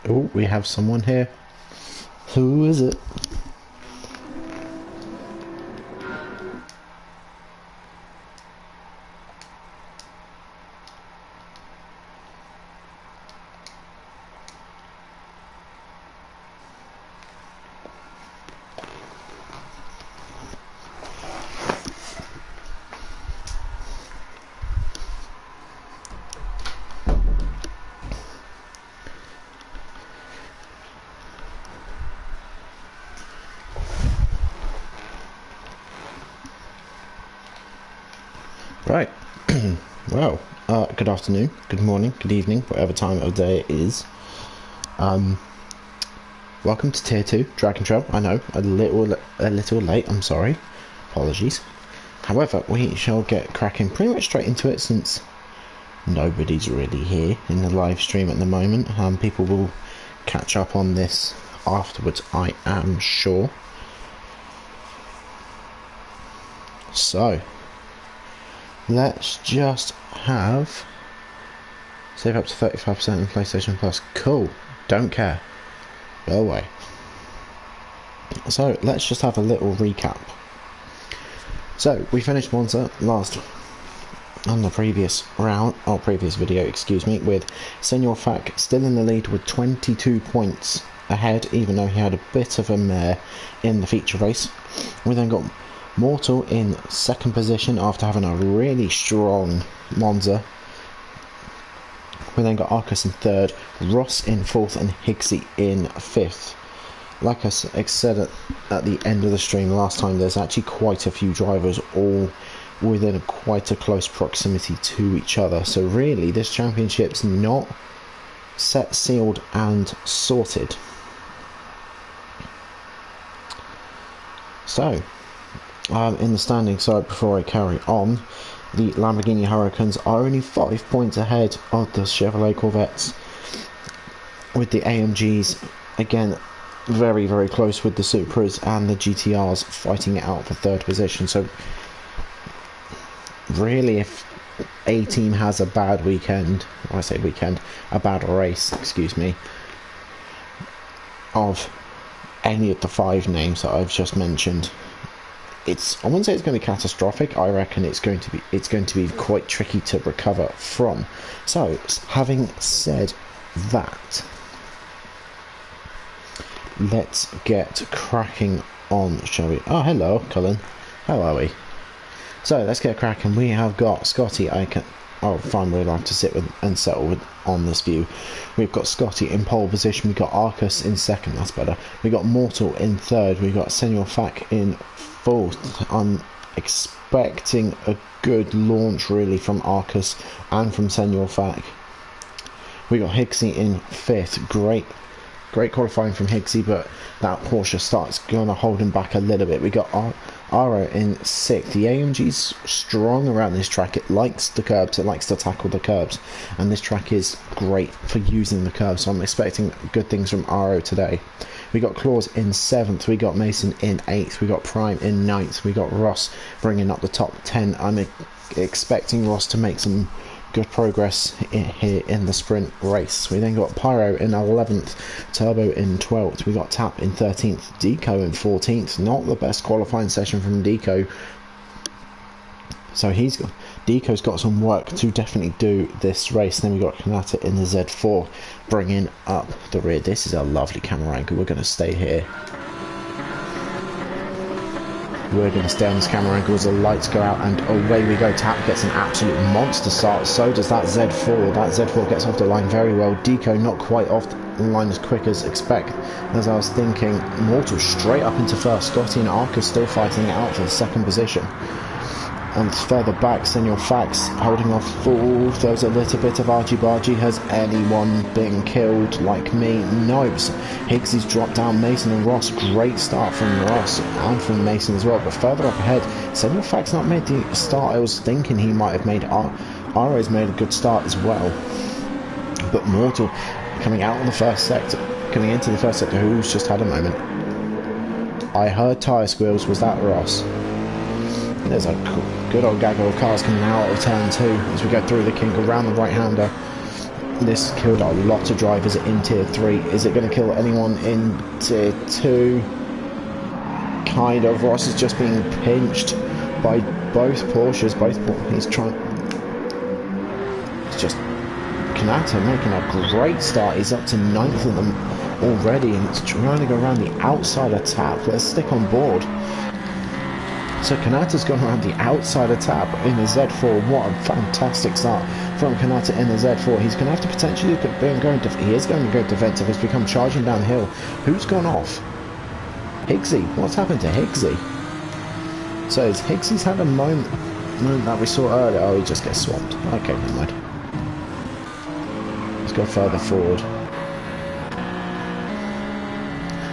Oh, we have someone here. Who is it? Right. Well, good afternoon, good morning, good evening, whatever time of day it is. Welcome to Tier 2 Dragon Trail. I know, a little late, I'm sorry. Apologies. However, we shall get cracking pretty much straight into it since nobody's really here in the live stream at the moment. People will catch up on this afterwards, I am sure. So, let's just have save up to 35% in PlayStation Plus. Cool. Don't care. Go away. So let's just have a little recap. So we finished Monza last on the previous round, or previous video, excuse me, with Senor Fack still in the lead with 22 points ahead, even though he had a bit of a mare in the feature race. We then got Mortal in second position after having a really strong Monza. We then got Arcus in third, Ross in fourth, and Higgsy in fifth. Like I said at the end of the stream last time, there's actually quite a few drivers all within quite a close proximity to each other. So really, this championship's not set, sealed, and sorted. So, in the standings side, before I carry on, the Lamborghini Hurricanes are only 5 points ahead of the Chevrolet Corvettes, with the AMGs again very, very close with the Supras, and the GTRs fighting it out for third position. So really, if a team has a bad weekend, or I say weekend, a bad race, excuse me, of any of the 5 names that I've just mentioned, I wouldn't say it's going to be catastrophic. I reckon it's going to be quite tricky to recover from. So, having said that, let's get cracking on, shall we? Oh, hello, Cullen. How are we? So, let's get cracking. We have got Scotty. I'll find where I'd like to sit with and settle with on this view. We've got Scotty in pole position. We've got Arcus in second. That's better. We've got Mortal in third. We've got Senor Fack in fourth. I'm expecting a good launch really from Arcus and from Senor Fack. We got Higgsy in fifth. Great qualifying from Higgsy, but that Porsche start's going to hold him back a little bit. We got Aro in sixth. The AMG's strong around this track. It likes the curbs, it likes to tackle the curbs, and this track is great for using the curbs, so I'm expecting good things from Aro today. We got Claus in seventh. We got Mason in eighth. We got Prime in ninth. We got Ross bringing up the top 10. I'm expecting Ross to make some good progress here in the sprint race. We then got Pyro in 11th, Turbo in 12th, we got Tap in 13th, Deco in 14th. Not the best qualifying session from Deco, so Deco's got some work to definitely do this race. Then we got Kanata in the Z4 bringing up the rear. This is a lovely camera angle. We're going to stay here. We're going to stay on this camera angle as the lights go out, and away we go. Tap gets an absolute monster start. So does that Z4. That Z4 gets off the line very well. Deco not quite off the line as quick as as I was thinking. Mortal straight up into first. Scotty and Arcus still fighting it out for the second position. And further back, Senor Fax holding off. Oh, there's a little bit of argy-bargy. Has anyone been killed like me? No. Higgsy's dropped down. Mason and Ross. Great start from Ross and from Mason as well. But further up ahead, Senor Fax not made the start I was thinking he might have made. Aro's made a good start as well. But Mortal coming out on the first sector, coming into the first sector, who's just had a moment. I heard tyre squeals. Was that Ross? There's a good old gaggle of cars coming out of turn 2 as we go through the kink around the right-hander. This killed a lot of drivers in Tier 3. Is it going to kill anyone in Tier 2? Kind of. Ross is just being pinched by both Porsches. He's trying... It's just... Kanata making a great start. He's up to 9th of them already, and it's trying to go around the outside of Tap. Let's stick on board. So Kanata's gone around the outside of Tap in the Z4. What a fantastic start from Kanata in the Z4. He's going to have to potentially look at going he is going to go defensive. He's become charging down the hill. Who's gone off? Higgsy. What's happened to Higgsy? So Higgsy's had a moment that we saw earlier. Oh, he just gets swamped. Okay, never mind. Let's go further forward.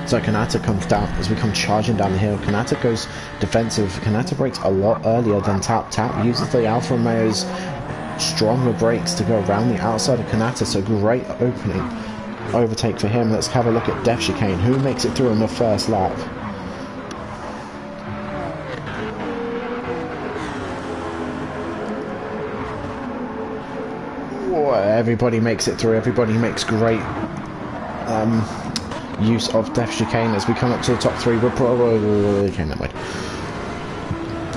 So Kanata comes down as we come charging down the hill. Kanata goes defensive. Kanata brakes a lot earlier than Tap. Tap uses the Alfa Romeo's stronger brakes to go around the outside of Kanata. So great opening overtake for him. Let's have a look at Def Chicane. Who makes it through on the first lap? Whoa, everybody makes it through. Everybody makes great use of Def Chicane as we come up to the top 3. We're probably... Okay, never mind.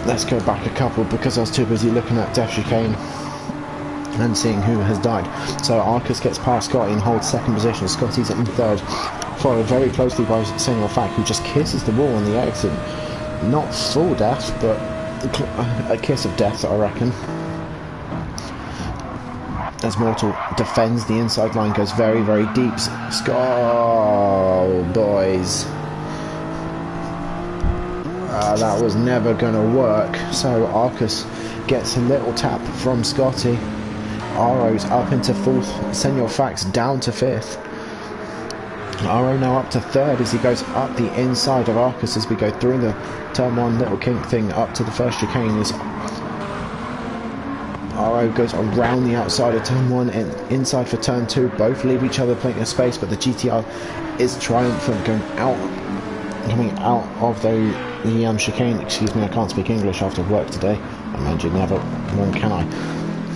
Let's go back a couple because I was too busy looking at Def Chicane and seeing who has died. So Arcus gets past Scotty and holds 2nd position. Scotty's in 3rd, followed very closely by Senor Fack, who just kisses the wall on the exit. Not full death, but a kiss of death, I reckon. As Mortal defends the inside line, goes very, very deep. Oh, boys. That was never going to work. So Arcus gets a little tap from Scotty. Aro's up into 4th. Senor Fax down to 5th. Aro now up to 3rd as he goes up the inside of Arcus as we go through the turn 1 little kink thing up to the first chicane. As Aro goes around the outside of turn 1 and inside for turn 2. Both leave each other plenty of space, but the GTR is triumphant, coming out of the chicane. Excuse me, I can't speak English after work today. I imagine never, nor can I.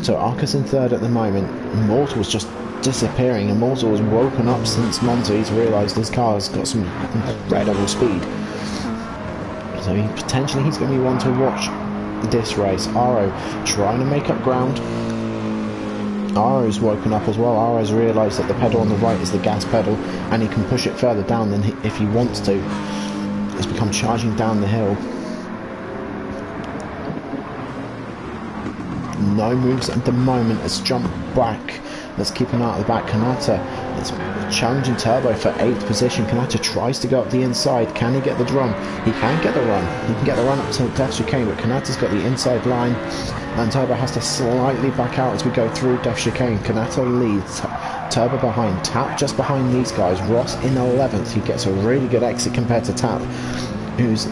So Arcus in 3rd at the moment. Mortal's just disappearing. Immortal has woken up since Monza. He's realised his car has got some incredible speed. So he's going to be one to watch this race. Aro trying to make up ground. Aro's woken up as well. Aro's realised that the pedal on the right is the gas pedal and he can push it further down than if he wants to. He's become charging down the hill. No moves at the moment. Let's jump back. Let's keep him out of the back. Kanata is challenging Turbo for 8th position. Kanata tries to go up the inside. Can he get the run? He can get the run. He can get the run up to Def Chicane, but Kanata's got the inside line and Turbo has to slightly back out as we go through Def Chicane. Kanata leads. Turbo behind. Tap just behind these guys. Ross in 11th. He gets a really good exit compared to Tap, who's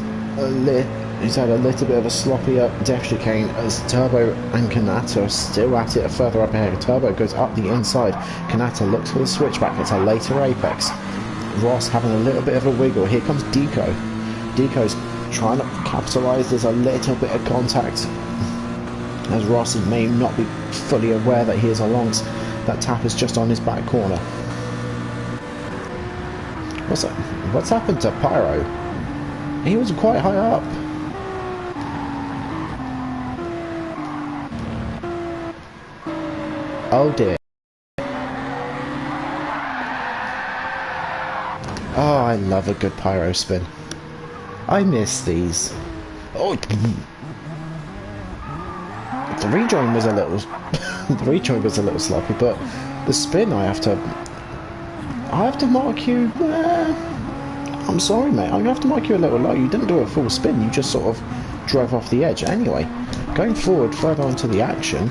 had a little bit of a sloppier Def Chicane as Turbo and Kanata are still at it further up ahead. Turbo goes up the inside. Kanata looks for the switchback. It's a later apex. Ross having a little bit of a wiggle. Here comes Deco. Deco's trying to capitalise. There's a little bit of contact as Ross may not be fully aware that he is along. That Tap is just on his back corner. What's happened to Pyro? He was quite high up. Oh dear. Oh, I love a good pyro spin. I miss these. Oh, the rejoin was a little sloppy, but the spin I have to mark you. I'm sorry, mate. I have to mark you a little low. You didn't do a full spin. You just sort of drove off the edge. Anyway, going forward further onto the action.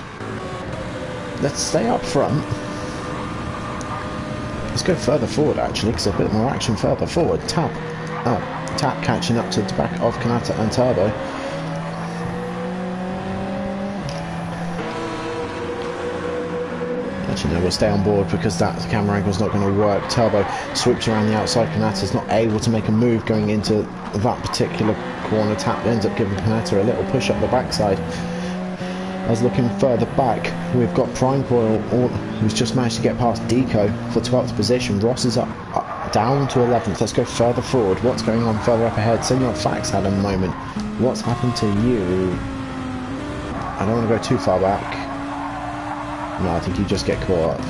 Let's stay up front. Let's go further forward, actually, because a bit more action further forward. Tap catching up to the back of Kanata and Turbo. Actually, no, we'll stay on board because that camera angle's not going to work. Turbo swoops around the outside. Kanata's not able to make a move going into that particular corner. Tap ends up giving Kanata a little push up the backside. As looking further back, we've got Prime Coil, who's just managed to get past Deco for 12th position. Ross is up down to 11th. Let's go further forward. What's going on further up ahead? Senor Fax had a moment. What's happened to you? I don't want to go too far back. No, I think you just get caught up.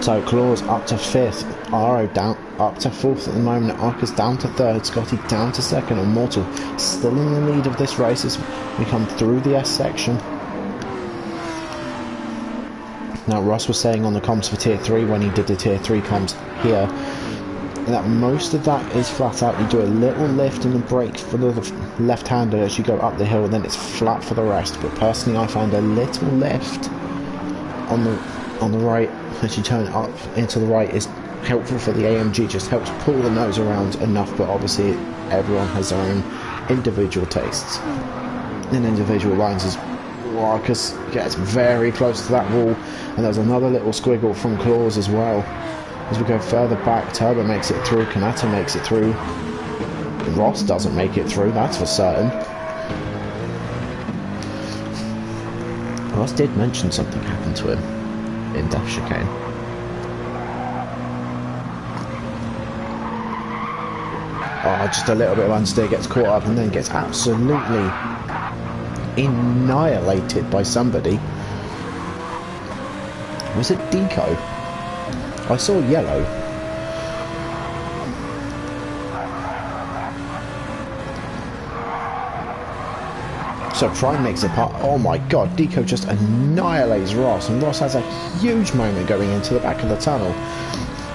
So Claus up to 5th, Aro down up to 4th at the moment, Arcus down to 3rd, Scotty down to 2nd, and Mortal still in the lead of this race as we come through the S section. Now Ross was saying on the comms for tier 3 when he did the tier 3 comms here that most of that is flat out. You do a little lift and a brake for the left-hander as you go up the hill, and then it's flat for the rest. But personally I find a little lift on the right as you turn up into the right is helpful for the AMG, just helps pull the nose around enough, but obviously everyone has their own individual tastes and individual lines. As Marcus gets very close to that wall, and there's another little squiggle from Claus as well. As we go further back, Turbo makes it through, Kanata makes it through, Ross doesn't make it through, that's for certain. Ross did mention something happened to him in Death Chicane. Oh, just a little bit of understeer, gets caught up and then gets absolutely annihilated by somebody. Was it Deco? I saw yellow. So Prime makes it part. Oh my god, Deco just annihilates Ross, and Ross has a huge moment going into the back of the tunnel.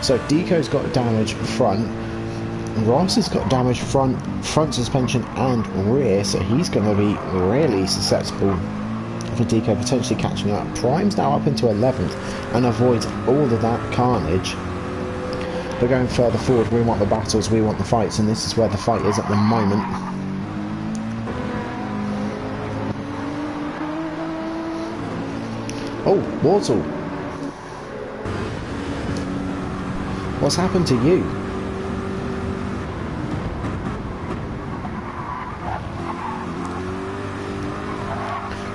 So Deco's got damage front, Ross has got damage front suspension and rear, so he's going to be really susceptible for Deco potentially catching up. Prime's now up into 11th and avoids all of that carnage. But going further forward, we want the battles, we want the fights, and this is where the fight is at the moment. Oh, Mortal. What's happened to you?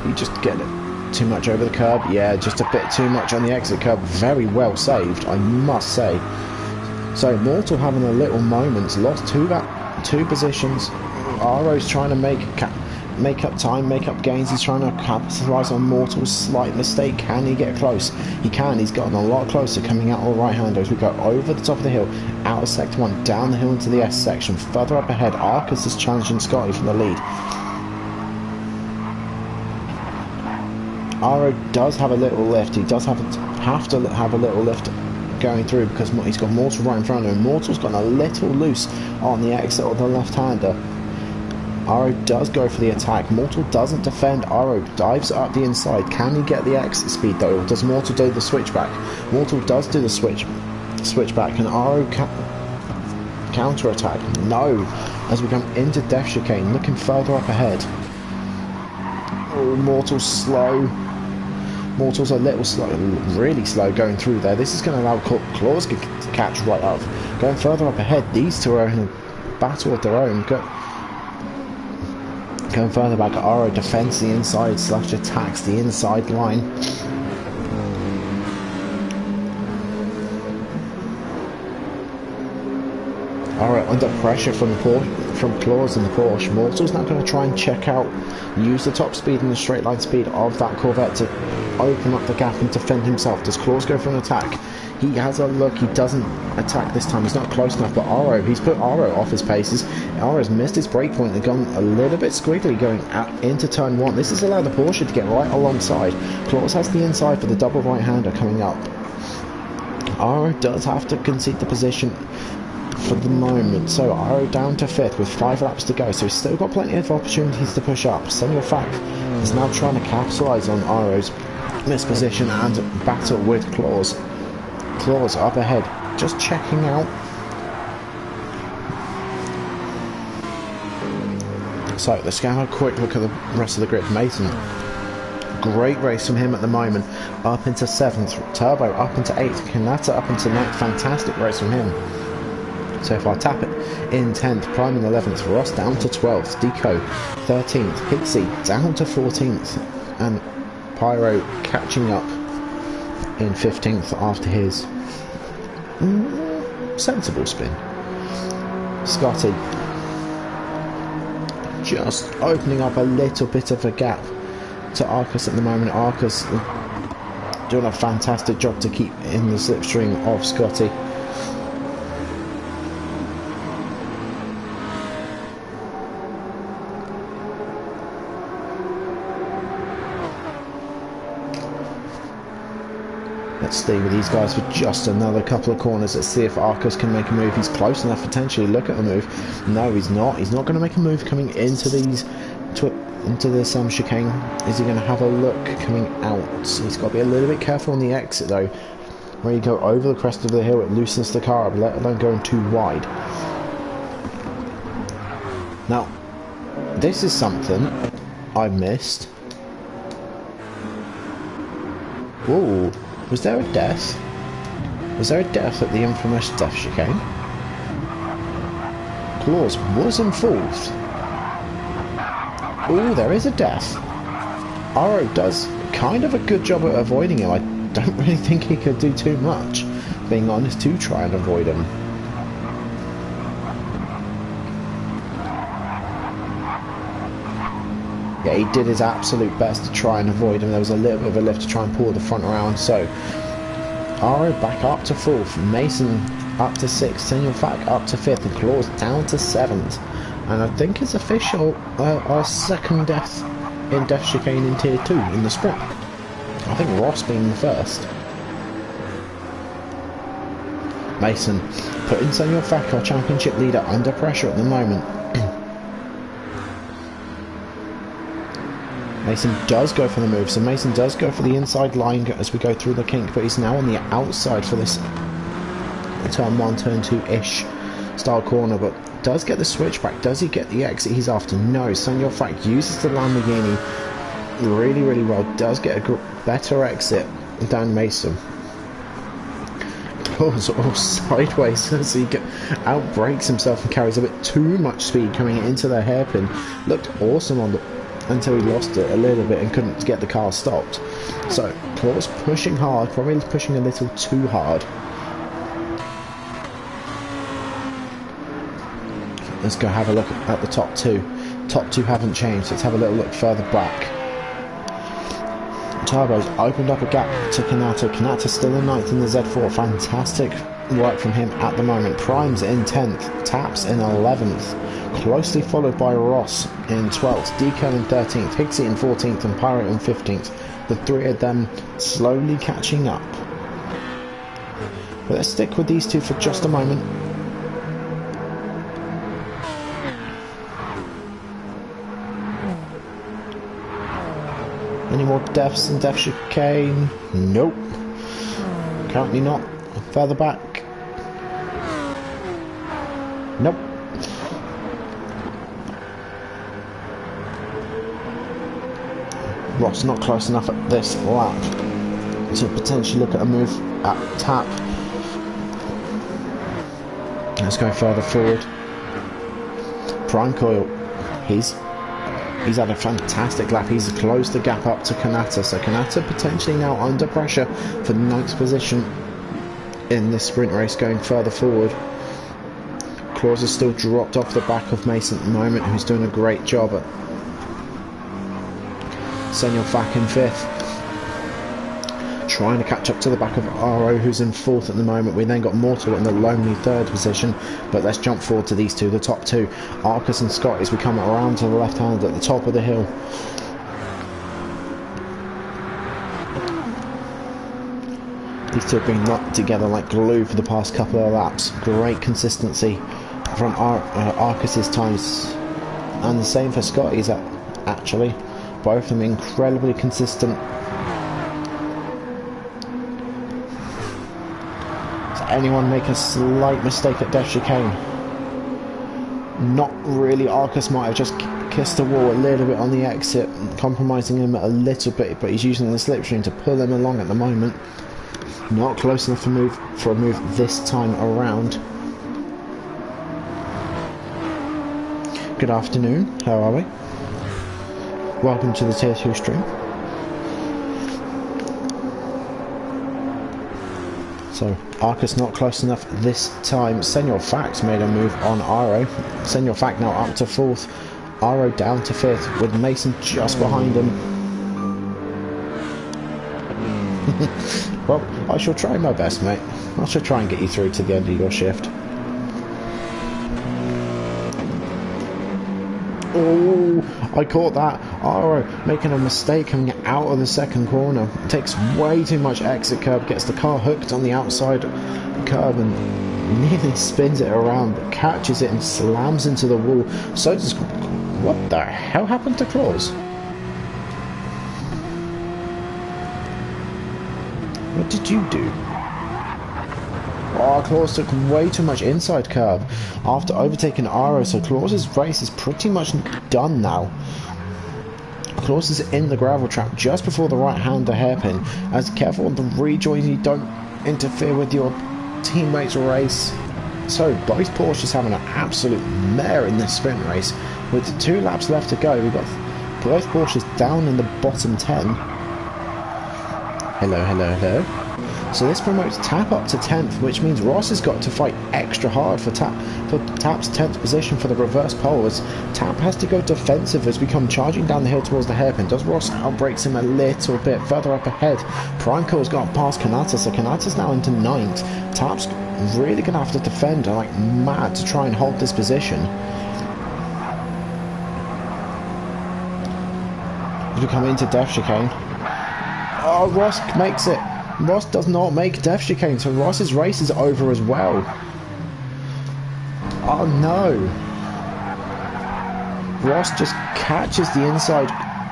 You just get it too much over the curb. Yeah, just a bit too much on the exit curb. Very well saved, I must say. So Mortal having a little moment, lost two positions. Aro's trying to make up time, make up gains. He's trying to capitalise on Mortal's slight mistake. Can he get close? He can. He's gotten a lot closer coming out on the right hander as we go over the top of the hill, out of sector 1, down the hill into the S section. Further up ahead, Arcus is challenging Scotty from the lead. Aro does have a little lift. He does have to have a little lift going through because he's got Mortal right in front of him. Mortal's got a little loose on the exit of the left-hander. Aro does go for the attack. Mortal doesn't defend. Aro dives up the inside. Can he get the exit speed though? Or does Mortal do the switchback? Mortal does do the switchback, and Aro counter-attack. No, as we come into Death Chicane, looking further up ahead. Oh, Mortal's slow. Mortal's a little slow, really slow going through there. This is going to allow Claus to catch right up. Going further up ahead, these two are in a battle of their own. Going further back, Aro defends the inside, Slash attacks the inside line. Aro under pressure from Claus and the Porsche. Mortal's now going to try and check out, use the top speed and the straight line speed of that Corvette to open up the gap and defend himself. Does Claus go for an attack? He has a look, he doesn't attack this time, he's not close enough, but he's put Aro off his paces. Aro's missed his break point and gone a little bit squiggly going out into turn 1. This has allowed the Porsche to get right alongside. Claus has the inside for the double right-hander coming up. Aro does have to concede the position for the moment, so Aro down to 5th with 5 laps to go, so he's still got plenty of opportunities to push up. Senor Fact is now trying to capitalise on Aro's misposition and battle with Claus. Claus up ahead, just checking out. So let's go have a quick look at the rest of the grid. Mason, great race from him at the moment, up into 7th. Turbo up into 8th. Kanata up into 9th. Fantastic race from him. So far, Tappet in 10th, Prime in 11th, Ross down to 12th, Deco 13th, Higsy down to 14th, and Pyro catching up in 15th after his sensible spin. Scotty just opening up a little bit of a gap to Arcus at the moment. Arcus doing a fantastic job to keep in the slipstream of Scotty. Let's stay with these guys for just another couple of corners. Let's see if Arcus can make a move. He's close enough potentially. Look at the move. No, he's not. He's not going to make a move coming into these into this chicane. Is he going to have a look coming out? He's got to be a little bit careful on the exit though. Where you go over the crest of the hill, it loosens the car up, let alone going too wide. Now, this is something I missed. Ooh. Was there a death? Was there a death at the infamous death chicane? Claus was in 4th. Oh, there is a death. Aro does kind of a good job at avoiding him. I don't really think he could do too much, being honest, to try and avoid him. Yeah, he did his absolute best to try and avoid him. There was a little bit of a lift to try and pull the front around. So, Aro back up to 4th, Mason up to 6th, Senor Fac up to 5th, and Claus down to 7th. And I think it's official, our second death in Death Chicane in Tier 2 in the sprint. I think Ross being the first. Mason putting Senor Fac, our championship leader, under pressure at the moment. Mason does go for the move, so Mason does go for the inside line as we go through the kink, but he's now on the outside for this turn 1, turn 2-ish style corner, but does get the switchback. Does he get the exit he's after? No. Senor Fac uses the Lamborghini really, really well. Does get a better exit than Mason. Claus all sideways as he outbrakes himself and carries a bit too much speed coming into the hairpin. Looked awesome on the until he lost it a little bit and couldn't get the car stopped. So Claus pushing hard, probably pushing a little too hard. Let's go have a look at the top two. Top two haven't changed. Let's have a little look further back. Turbo's opened up a gap to Kanata. Kanata still in 9th in the Z4. Fantastic work from him at the moment. Prime's in 10th. Taps in 11th. Closely followed by Ross in 12th, Deco in 13th, Higsy in 14th, and Pyro in 15th. The three of them slowly catching up. But let's stick with these two for just a moment. Any more deaths in Death Chicane? Nope. Currently not. Further back? Nope. Ross not close enough at this lap to potentially look at a move at Tap. Let's go further forward. Prime Coil, he's had a fantastic lap. He's closed the gap up to Kanata, so Kanata potentially now under pressure for 9th position in this sprint race going further forward. Claus has still dropped off the back of Mason at the moment, who's doing a great job at Senor Fac in 5th. Trying to catch up to the back of Aro, who's in 4th at the moment. We then got Mortal in the lonely 3rd position, but let's jump forward to these two, the top two, Arcus and Scott, as we come around to the left hand at the top of the hill. These two have been locked together like glue for the past couple of laps. Great consistency from Arcus's times, and the same for Scotty's actually. Both of them incredibly consistent. Does anyone make a slight mistake at Death Chicane? Not really. Arcus might have just kissed the wall a little bit on the exit, compromising him a little bit, but he's using the slipstream to pull him along at the moment. Not close enough for a move this time around. Good afternoon, how are we? Welcome to the Tier 2 stream. So, Arcus not close enough this time. Senor Fact made a move on Aro. Senor Fact now up to 4th. Aro down to 5th with Mason just behind him. Well, I shall try my best, mate. I shall try and get you through to the end of your shift. Oh, I caught that. Aro making a mistake coming out of the second corner. Takes way too much exit curb, gets the car hooked on the outside curb and nearly spins it around, but catches it and slams into the wall. So does... What the hell happened to Claus? What did you do? Oh, Claus took way too much inside curb after overtaking Aro, so Claus's race is pretty much done now. Claus is in the gravel trap just before the right-hander hairpin. As careful on the rejoin, you don't interfere with your teammates' race. So both Porsches having an absolute mare in this sprint race. With 2 laps left to go, we've got both Porsches down in the bottom 10. Hello, hello, hello. So this promotes Tap up to 10th, which means Ross has got to fight extra hard for Tap's 10th position for the reverse pole, as Tap has to go defensive as we come charging down the hill towards the hairpin. Does Ross outbrakes him a little bit further up ahead? Primeco's got past Kanata, so Kanata's now into 9th. Tap's really going to have to defend like mad to try and hold this position. As we come into Def Chicane. Oh, Ross makes it. Ross does not make Def Chicane, so Ross's race is over as well. Oh no. Ross just catches the inside,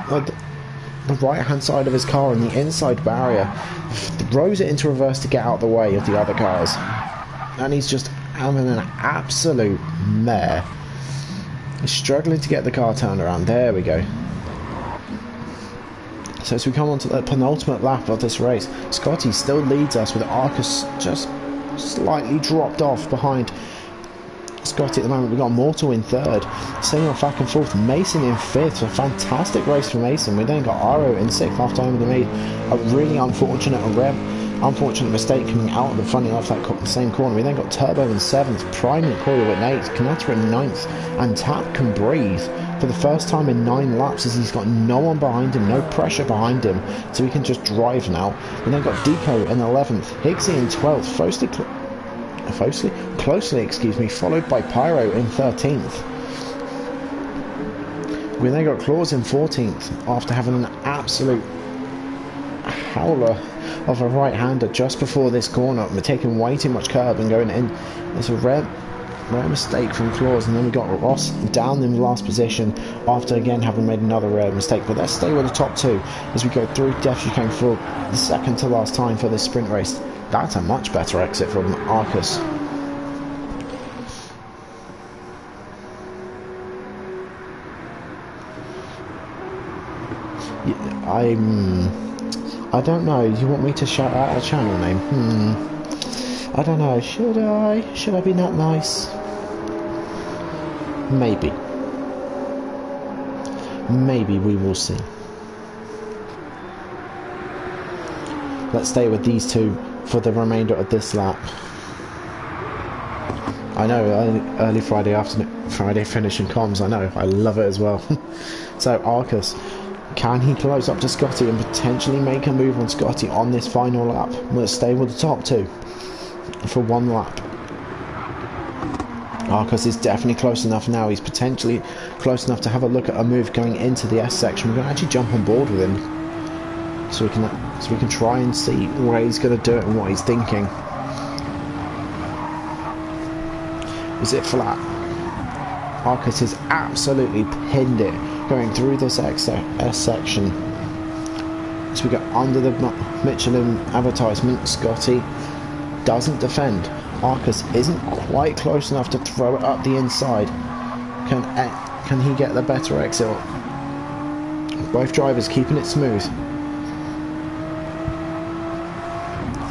the right hand side of his car in the inside barrier, throws it into reverse to get out of the way of the other cars. And he's just having an absolute mare. He's struggling to get the car turned around. There we go. So as we come on to the penultimate lap of this race, Scotty still leads us with Arcus just slightly dropped off behind Scotty at the moment. We've got Mortal in 3rd, Senor Fact in 4th, Mason in 5th. A fantastic race for Mason. We then got Aro in 6th after having made a really unfortunate mistake coming out of the front of that same corner. We then got Turbo in 7th, Prime and Coil in 8th, Kanata in 9th, and Tap can breathe for the first time in 9 laps as he's got no one behind him, no pressure behind him, so he can just drive now. We then got Deco in 11th, Higgsy in 12th, closely, followed by Pyro in 13th. We then got Claus in 14th after having an absolute howler of a right-hander just before this corner. We're taking way too much curb and going in. It's a rare mistake from Claus, and then we got Ross down in the last position after again having made another rare mistake. But let's stay with the top 2 as we go through Def Chicane for the second to last time for this sprint race. That's a much better exit from Arcus. I don't know. You want me to shout out a channel name? I don't know. Should I? Should I be that nice? Maybe. Maybe, we will see. Let's stay with these 2 for the remainder of this lap. I know, early Friday afternoon, Friday finishing comms, I know, I love it as well. So, Arcus, can he close up to Scotty and potentially make a move on Scotty on this final lap? Let's stay with the top 2 for 1 lap. Arcus is definitely close enough now. He's potentially close enough to have a look at a move going into the S section. We're going to actually jump on board with him, so we can try and see where he's going to do it and what he's thinking. Is it flat? Arcus has absolutely pinned it going through this S section. As we go under the Michelin advertisement, Scotty doesn't defend. Arcus isn't quite close enough to throw it up the inside. Can he get the better exit? Both drivers keeping it smooth.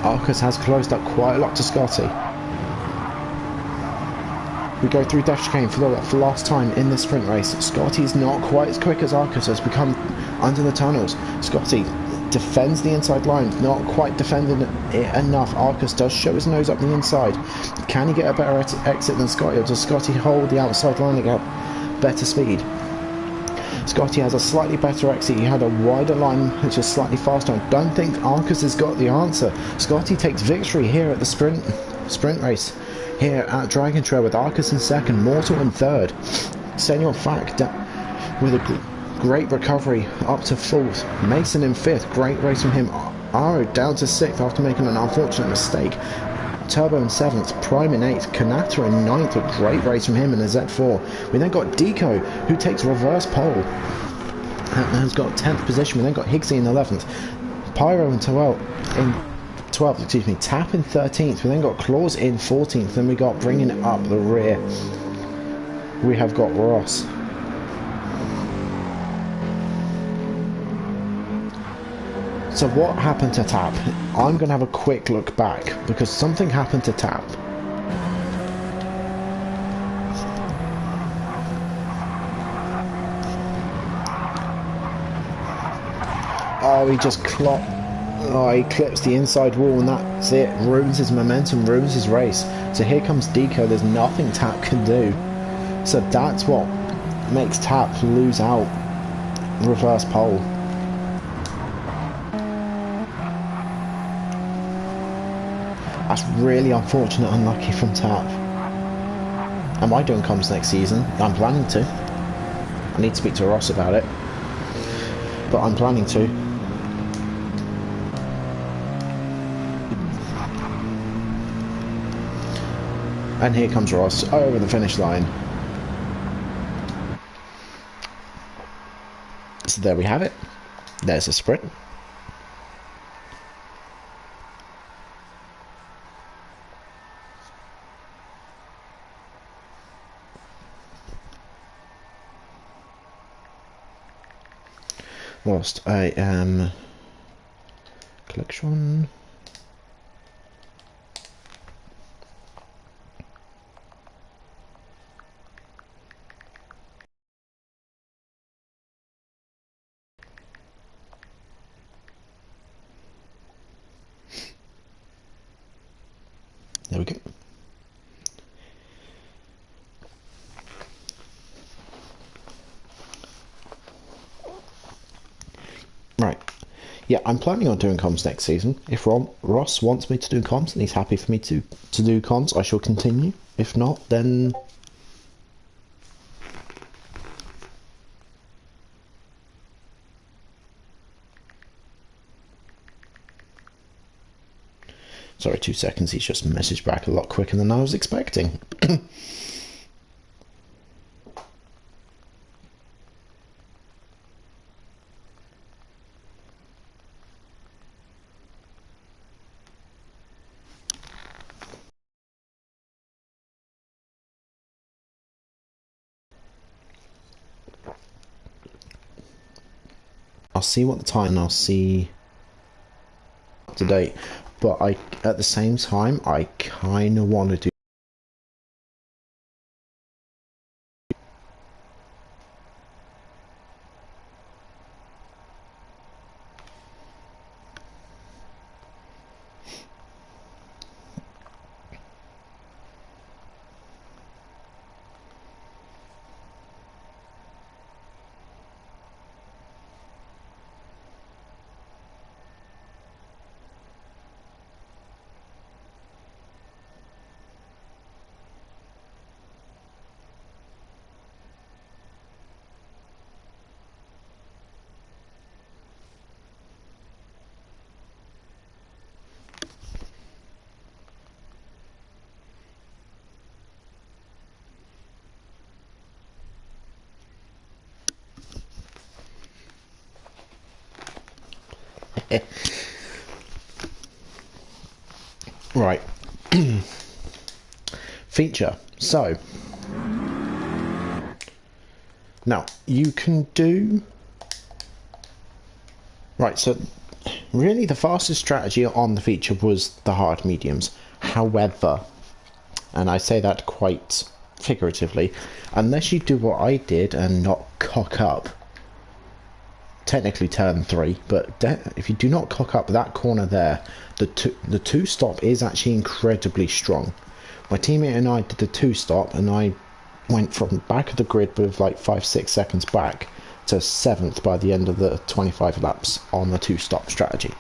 Arcus has closed up quite a lot to Scotty. We go through Death Chicane for the last time in this sprint race. Scotty's not quite as quick as Arcus has become under the tunnels. Scotty defends the inside line, not quite defending it enough. Arcus does show his nose up the inside. Can he get a better exit than Scotty, or does Scotty hold the outside line to get better speed? Scotty has a slightly better exit. He had a wider line which is slightly faster. I don't think Arcus has got the answer. Scotty takes victory here at the sprint race here at Dragon Trail, with Arcus in second, Mortal in third. Senor Fact with a great recovery up to fourth. Mason in fifth, great race from him. Aro down to sixth after making an unfortunate mistake. Turbo in seventh, Prime in eighth, Kanata in ninth, a great race from him in a Z4. We then got Deco, who takes reverse pole and has got 10th position. We then got Higgsy in 11th, Pyro in 12th, excuse me, Tap in 13th. We then got Claus in 14th. Then we got, bringing it up the rear, we have got Ross. So what happened to Tap? I'm going to have a quick look back, because something happened to Tap. Oh, he just he clips the inside wall, and that's it. Ruins his momentum, ruins his race. So here comes Deco. There's nothing Tap can do. So that's what makes Tap lose out. Reverse pole. That's really unfortunate, unlucky from Tap. Am I doing comms next season? I'm planning to. I need to speak to Ross about it, but I'm planning to. And here comes Ross over the finish line. So there we have it. There's a sprint. Whilst I am collection. There we go. Right. Yeah, I'm planning on doing comms next season. If Ross wants me to do comms and he's happy for me to do comms, I shall continue. If not, then... Sorry, 2 seconds. He's just messaged back a lot quicker than I was expecting. I'll see what the time, I'll see up to date, but at the same time, I kind of want to do. Right. Feature. So now you can do right. So really the fastest strategy on the feature was the hard mediums. However, and I say that quite figuratively, unless you do what I did and not cock up. Technically turn 3, but if you do not cock up that corner there, the two stop is actually incredibly strong. My teammate and I did the 2-stop, and I went from back of the grid with like 5-6 seconds back to 7th by the end of the 25 laps on the 2-stop strategy.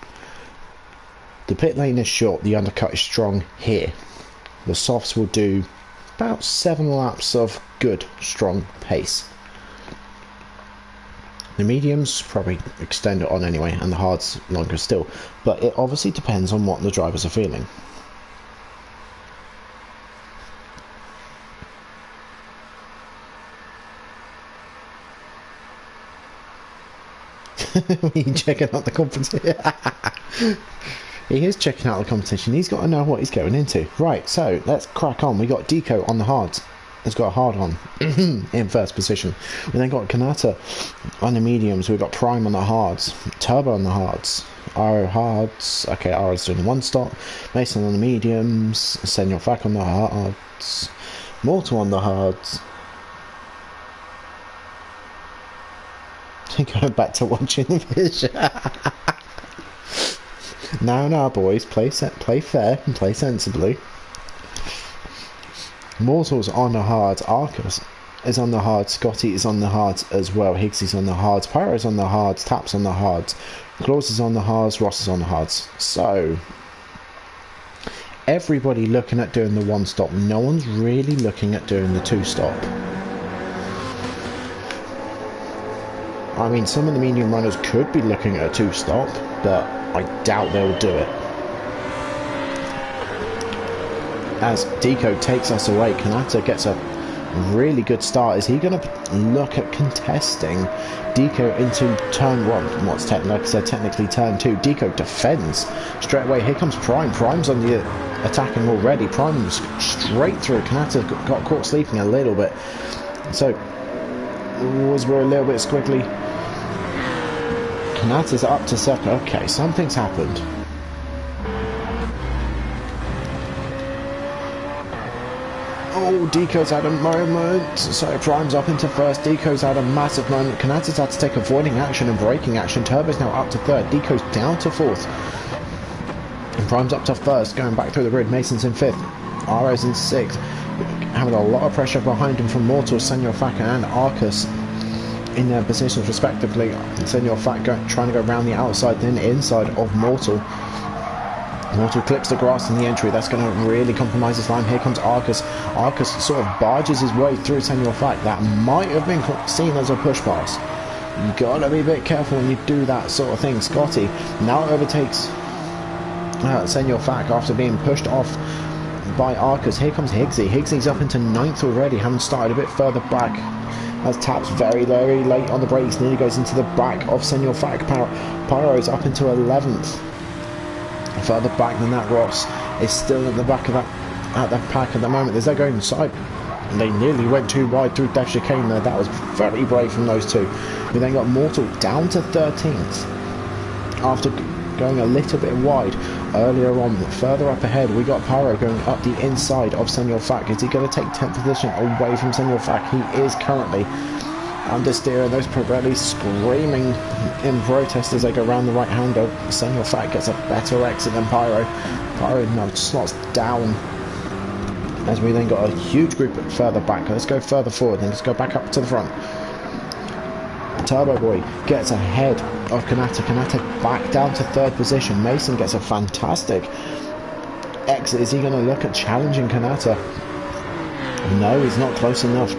The pit lane is short, the undercut is strong here. The softs will do about 7 laps of good, strong pace. The mediums probably extend it on anyway, and the hards longer still, but it obviously depends on what the drivers are feeling. He's checking out the competition. He is checking out the competition. He's got to know what he's going into. Right, so let's crack on. We got Deco on the hards. He's got a hard on in first position. We then got Kanata on the mediums. We've got Prime on the hards. Turbo on the hards. Aro hards. Okay, Aro's doing 1-stop. Mason on the mediums. Senor Fak on the hards. Mortal on the hards. Going back to watching the vision. Now, boys, play fair and play sensibly. Mortal's on the hards. Arcus is on the hards. Scotty is on the hards as well. Higgsy's on the hards. Pyro's on the hards. Tap's on the hards. Claus is on the hards. Ross is on the hards. So everybody looking at doing the 1-stop. No one's really looking at doing the 2-stop. I mean, some of the medium runners could be looking at a 2-stop, but I doubt they'll do it. As Deco takes us away, Kanata gets a really good start. Is he going to look at contesting Deco into turn 1? What's like I said, technically turn 2. Deco defends straight away. Here comes Prime. Prime's on the attacking already. Prime's straight through. Kanata got caught sleeping a little bit, so we're a little bit squiggly. Kanata's up to 2nd. Okay, something's happened. Oh, Deco's had a moment. So Prime's up into 1st. Deco's had a massive moment. Kanata's had to take avoiding action and braking action. Turbo's now up to 3rd. Deco's down to 4th. And Prime's up to 1st, going back through the grid. Mason's in 5th. Aro's in 6th. Having a lot of pressure behind him from Mortal, Senor Faka and Arcus in their positions respectively. Senor Fak trying to go around the outside, then inside of Mortal. Mortal clips the grass in the entry. That's going to really compromise his line. Here comes Arcus. Arcus sort of barges his way through Senor Fak. That might have been seen as a push pass. You gotta be a bit careful when you do that sort of thing. Scotty now overtakes Senor Fak after being pushed off by Arcus. Here comes Higgsy. Higgsy's up into 9th already, having started a bit further back. As Tap's very late on the brakes, nearly goes into the back of Senor Fak. Pyro's up into 11th. Further back than that, Ross is still at the back of that pack at the moment. As they're going inside, they nearly went too wide through Death Chicane there. That was very brave from those two. We then got Mortal down to 13th after going a little bit wide earlier on. Further up ahead, we got Pyro going up the inside of Senor Fak. Is he going to take 10th position away from Senor Fak? He is currently understeer, and those Pirellis screaming in protest as they go around the right hander. Senor Fat gets a better exit than Pyro. Pyro now slots down as we then got a huge group further back. Let's go further forward, then let's go back up to the front. Turbo Boy gets ahead of Kanata. Kanata back down to 3rd position. Mason gets a fantastic exit. Is he going to look at challenging Kanata? No, he's not close enough.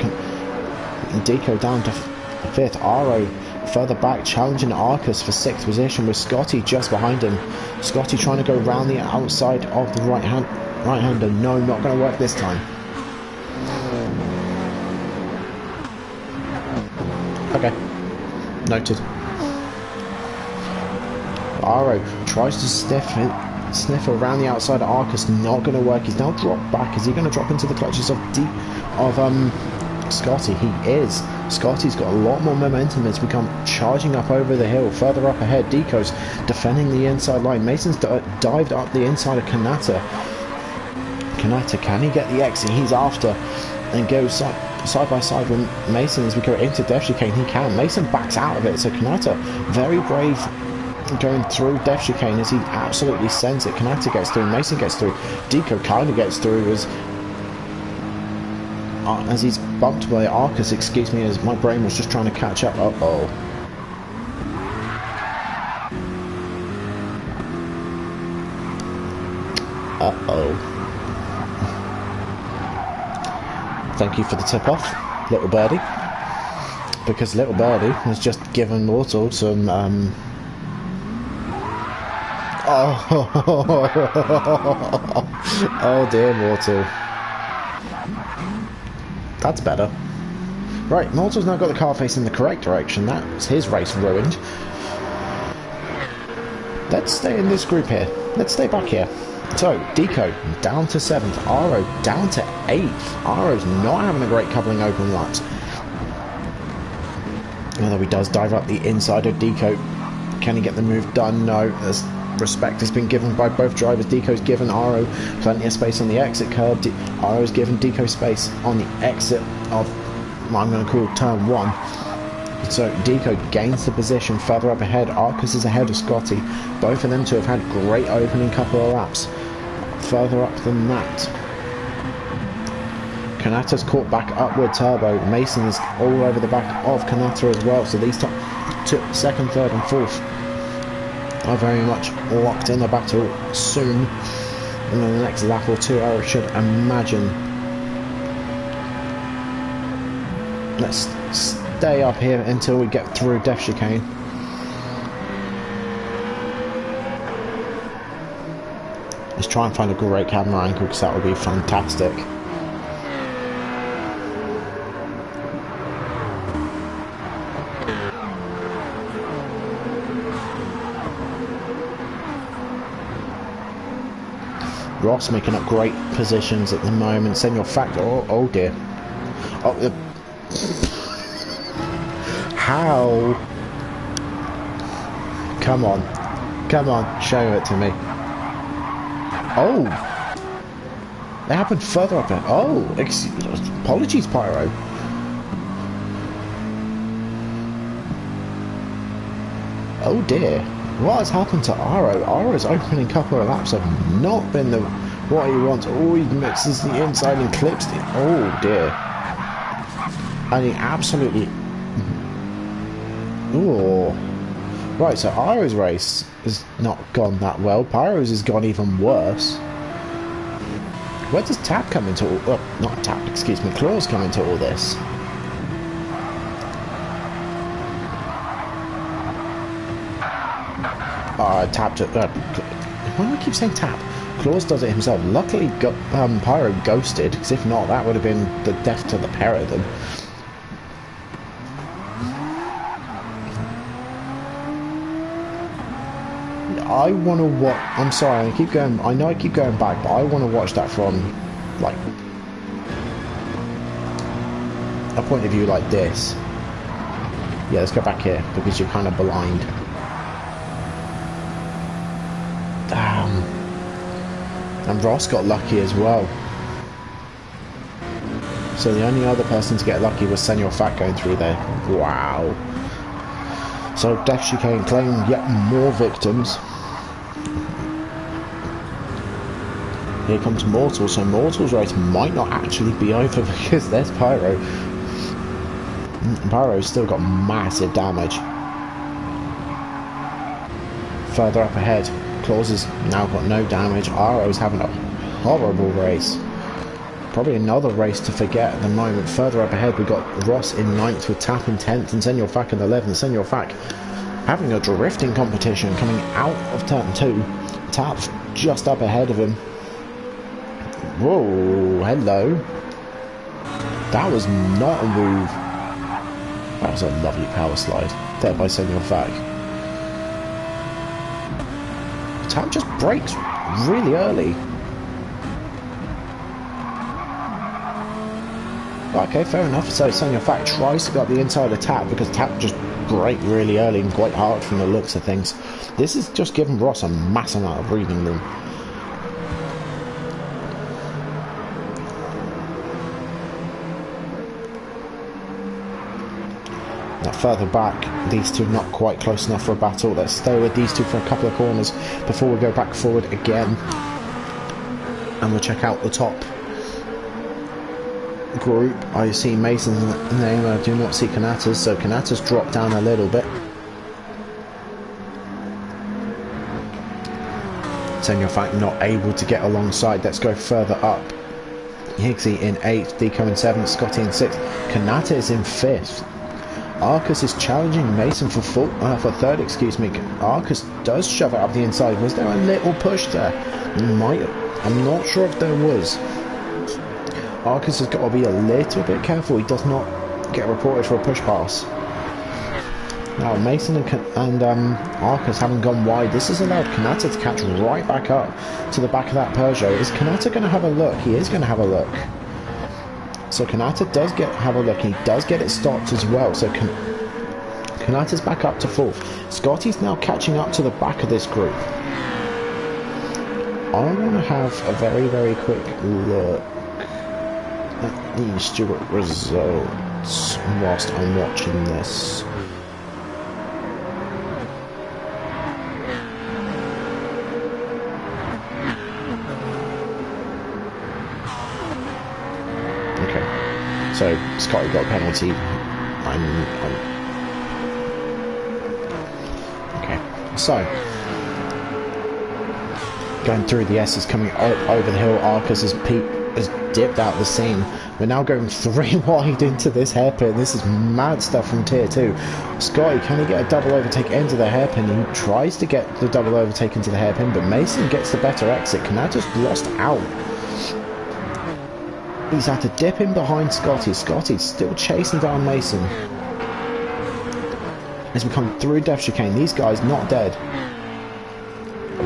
Deco down to 5th. Aro further back challenging Arcus for 6th position with Scotty just behind him. Scotty trying to go round the outside of the right-hander. No, not going to work this time. Okay, noted. Aro tries to sniff around the outside of Arcus. Not going to work. He's now dropped back. Is he going to drop into the clutches of Scotty? He is. Scotty's got a lot more momentum as we come charging up over the hill. Further up ahead, Deco's defending the inside line. Mason's dived up the inside of Kanata. Kanata, can he get the exit? He's after and goes side by side with Mason as we go into Death Chicane. He can. Mason backs out of it, so Kanata, very brave going through Death Chicane as he absolutely sends it. Kanata gets through, Mason gets through, Deco kind of gets through as he's bumped by Arcus, excuse me, as my brain was just trying to catch up. Uh-oh. Uh-oh. Thank you for the tip-off, Little Birdie. Because Little Birdie has just given Mortal some, Oh, oh dear, Mortal. That's better. Right, Mortal's now got the car facing the correct direction. That's his race ruined. Let's stay in this group here. Let's stay back here. So, Deco down to 7th, Aro down to 8th. Aro's not having a great coupling open laps. Although he does dive up the inside of Deco. Can he get the move done? No. There's respect has been given by both drivers. Deco's given Aro plenty of space on the exit curb. Aro's given Deco space on the exit of what I'm going to call turn 1. So Deco gains the position further up ahead. Arcus is ahead of Scotty. Both of them two have had great opening couple of laps. Further up than that, Kanata's caught back up with Turbo. Mason is all over the back of Kanata as well. So these top two, second, third and fourth are very much locked in the battle soon. And then the next lap or two, I should imagine. Let's stay up here until we get through Death Chicane. Let's try and find a great camera angle because that would be fantastic. Ross making up great positions at the moment. Send your factor. Oh dear. Oh, how? Come on, show it to me. Oh, it happened further up there. Oh, apologies, Pyro. Oh dear. What has happened to Aro? Aro's opening couple of laps have not been what he wants. Oh, he mixes the inside and clips it. Oh dear. And he absolutely... Ooh. Right, so Aro's race has not gone that well. Pyro's has gone even worse. Where does Tap come into all... Oh, not Tap, excuse me. Claws come into all this. Tap to... why do I keep saying Tap? Claws does it himself. Luckily, Pyro ghosted, because if not, that would have been the death to the pair of them. I want to watch... I'm sorry, I know I keep going back, but I want to watch that from, like, a point of view like this. Yeah, let's go back here, because you're kind of blind. And Ross got lucky as well. So the only other person to get lucky was Senor Fat going through there. Wow. So Death Chicane claiming yet more victims. Here comes Mortal, so Mortal's race might not actually be over because there's Pyro. Pyro's still got massive damage. Further up ahead, Claus has now got no damage. Aro's having a horrible race. Probably another race to forget at the moment. Further up ahead, we've got Ross in 9th with Tap in 10th and Senor Fac in 11th. Senor Fac having a drifting competition coming out of turn 2. Tap just up ahead of him. Whoa, hello. That was not a move. That was a lovely power slide. There by Senor Fac. Tap just brakes really early. Okay, fair enough. So Senor Fac tries to go up the inside of Tap because Tap just braked really early and quite hard from the looks of things. This is just giving Ross a mass amount of breathing room. further back. These two not quite close enough for a battle. Let's stay with these two for a couple of corners before we go back forward again. And we'll check out the top group. I see Mason's name, I do not see Kanata's, so Kanata's dropped down a little bit. Senor Fact not able to get alongside. Let's go further up. Higgsy in 8th, Deco in 7th, Scotty in 6th. Kanata is in 5th. Arcus is challenging Mason for 3rd, excuse me. Arcus does shove it up the inside. Was there a little push there? I'm not sure if there was. Arcus has got to be a little bit careful he does not get reported for a push pass. Now Mason and Arcus haven't gone wide. This has allowed Kanata to catch right back up to the back of that Peugeot. Is Kanata going to have a look? He is going to have a look. So Kanata does have a look. He does get it stopped as well. So Kanata's back up to 4th. Scotty's now catching up to the back of this group. I want to have a very, very quick look at the Stewart results whilst I'm watching this. Okay, so Scotty got a penalty. Okay, so going through the S's, coming over the hill. Arcus has dipped out the scene. We're now going 3 wide into this hairpin. This is mad stuff from tier 2. Scotty, can he get a double overtake into the hairpin? He tries to get the double overtake into the hairpin, but Mason gets the better exit. Kanata's lost out. He's had to dip in behind Scotty. Scotty's still chasing down Mason as we come through Death Chicane. These guys not dead.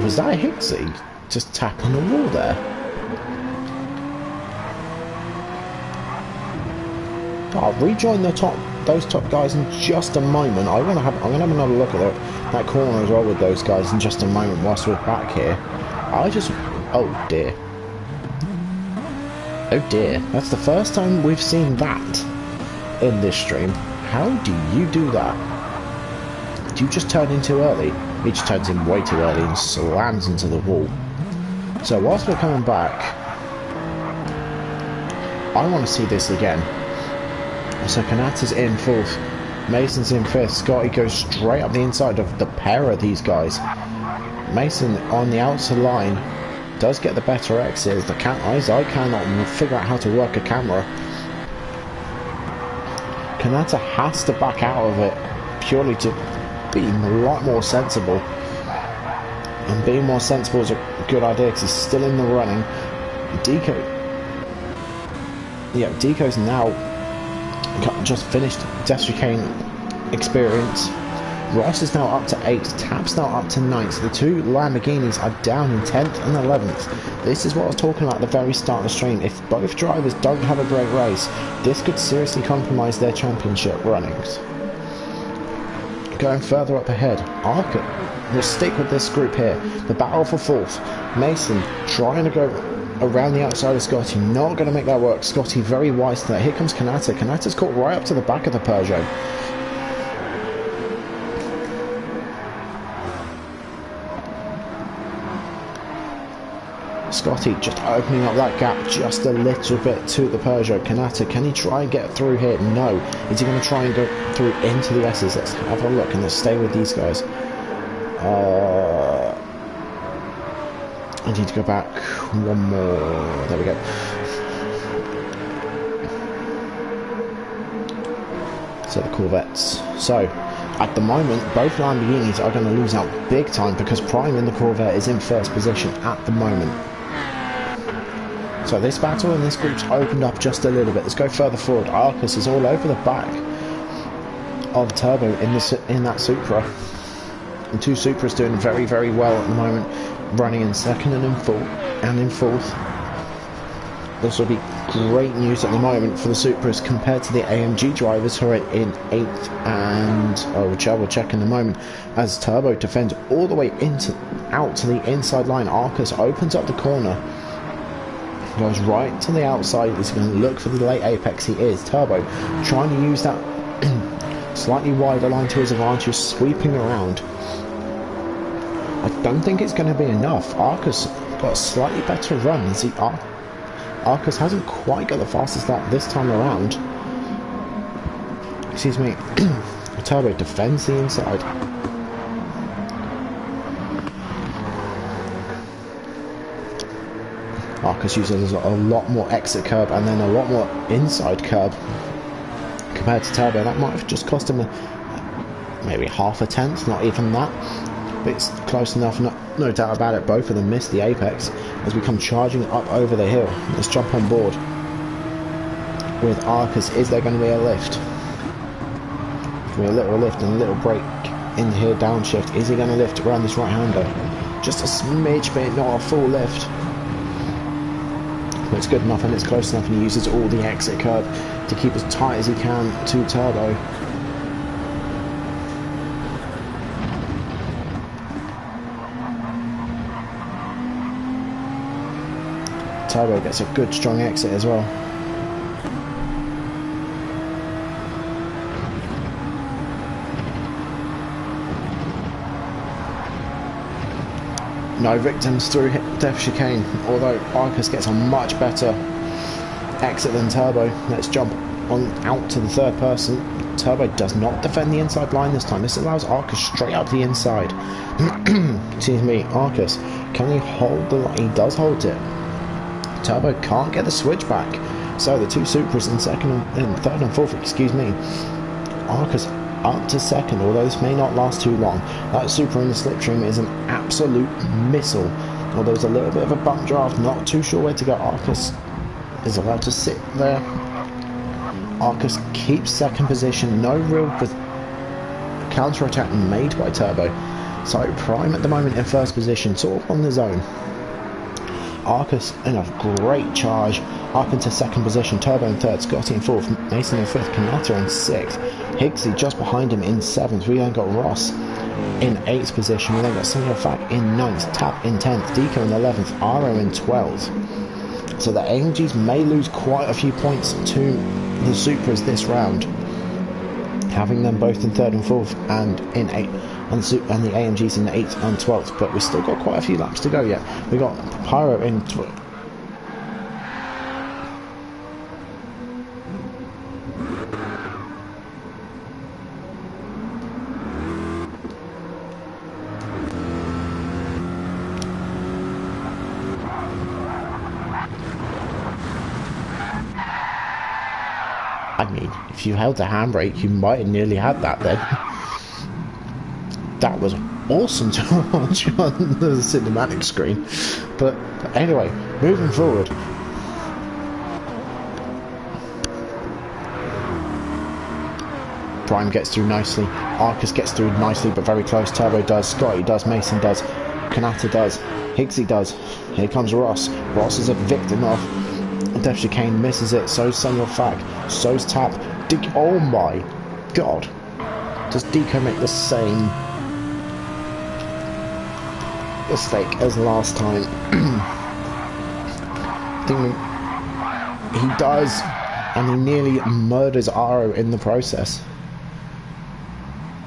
Was that a Higgsy? Just tap on the wall there. I'll rejoin those top guys in just a moment. I'm gonna have another look at that corner as well with those guys in just a moment whilst we're back here. Oh dear. Oh dear. That's the first time we've seen that in this stream. How do you do that? Do you just turn in too early? He just turns in way too early and slams into the wall. So whilst we're coming back, I want to see this again. So Kanata's in 4th, Mason's in 5th. Scotty goes straight up the inside of the pair of these guys. Mason on the outer line does get the better exit. I cannot figure out how to work a camera. Kanata has to back out of it purely to be a lot more sensible. And being more sensible is a good idea because he's still in the running. Deco's now just finished Death Chicane experience. Ross is now up to 8th, Tap's now up to 9th. The two Lamborghinis are down in 10th and 11th. This is what I was talking about at the very start of the stream. If both drivers don't have a great race, this could seriously compromise their championship runnings. Going further up ahead, Arca will stick with this group here. The battle for 4th. Mason trying to go around the outside of Scotty, not going to make that work. Scotty very wise to that. Here comes Kanata. Kanata's caught right up to the back of the Peugeot. Scotty just opening up that gap just a little bit to the Peugeot. Kanata, can he try and get through here? No. Is he going to try and go through into the S's? Let's have a look and let's stay with these guys. I need to go back one more. There we go. So the Corvettes. So at the moment, both Lamborghinis are going to lose out big time because Prime in the Corvette is in 1st position at the moment. So this battle in this group's opened up just a little bit. Let's go further forward. Arcus is all over the back of Turbo in that Supra. And 2 Supras doing very, very well at the moment, running in 2nd and in 4th. This will be great news at the moment for the Supras compared to the AMG drivers who are in 8th and which I will check in a moment, as Turbo defends all the way out to the inside line. Arcus opens up the corner, goes right to the outside. He's going to look for the late apex. He is. Turbo trying to use that slightly wider line to his advantage, sweeping around. I don't think it's going to be enough. Arcus got a slightly better run. Arcus hasn't quite got the fastest lap this time around. Excuse me. Turbo defends the inside. Arcus uses a lot more exit curb and then a lot more inside curb compared to Turbo. That might have just cost him maybe half a tenth, not even that. But it's close enough, no doubt about it. Both of them missed the apex as we come charging up over the hill. Let's jump on board with Arcus. Is there going to be a lift? A little lift and a little break in here, downshift. Is he going to lift around this right-hander? Just a smidge bit, not a full lift. But it's good enough and it's close enough, and he uses all the exit curb to keep as tight as he can to Turbo. Turbo gets a good strong exit as well. No victims through Death Chicane, although Arcus gets a much better exit than Turbo. Let's jump on out to the third person. Turbo does not defend the inside line this time. This allows Arcus straight up the inside. Excuse me, Arcus, can he hold the line? He does hold it. Turbo can't get the switch back. So the two Supras in third and fourth, excuse me. Arcus up to second, although this may not last too long. That Supra in the slipstream is an absolute missile. Although there's a little bit of a bump draft, not too sure where to go. Arcus is allowed to sit there. Arcus keeps second position, no real counter-attack made by Turbo. So Prime at the moment in first position, sort of on the zone. Arcus in a great charge up into second position. Turbo in third, Scotty in fourth, Mason in fifth, Kanata in sixth, Higgsy just behind him in seventh. We then got Ross in eighth position. We then got Samuel Fack in ninth, Tap in 10th, Deco in 11th, Aro in 12th. So the AMGs may lose quite a few points to the Supras this round, having them both in third and fourth and in eighth, and the AMGs in 8th and 12th, but we've still got quite a few laps to go yet. We got Pyro in I mean, if you held the handbrake, you might have nearly had that then. That was awesome to watch on the cinematic screen. But anyway, moving forward. Prime gets through nicely. Arcus gets through nicely, but very close. Turbo does. Scotty does. Mason does. Kanata does. Higgsy does. Here comes Ross. Ross is a victim of Death Chicane, misses it. So's Samuel Fack. So's Tap. Oh my god. Does Deco make the same mistake as last time? He does, and he nearly murders Aro in the process.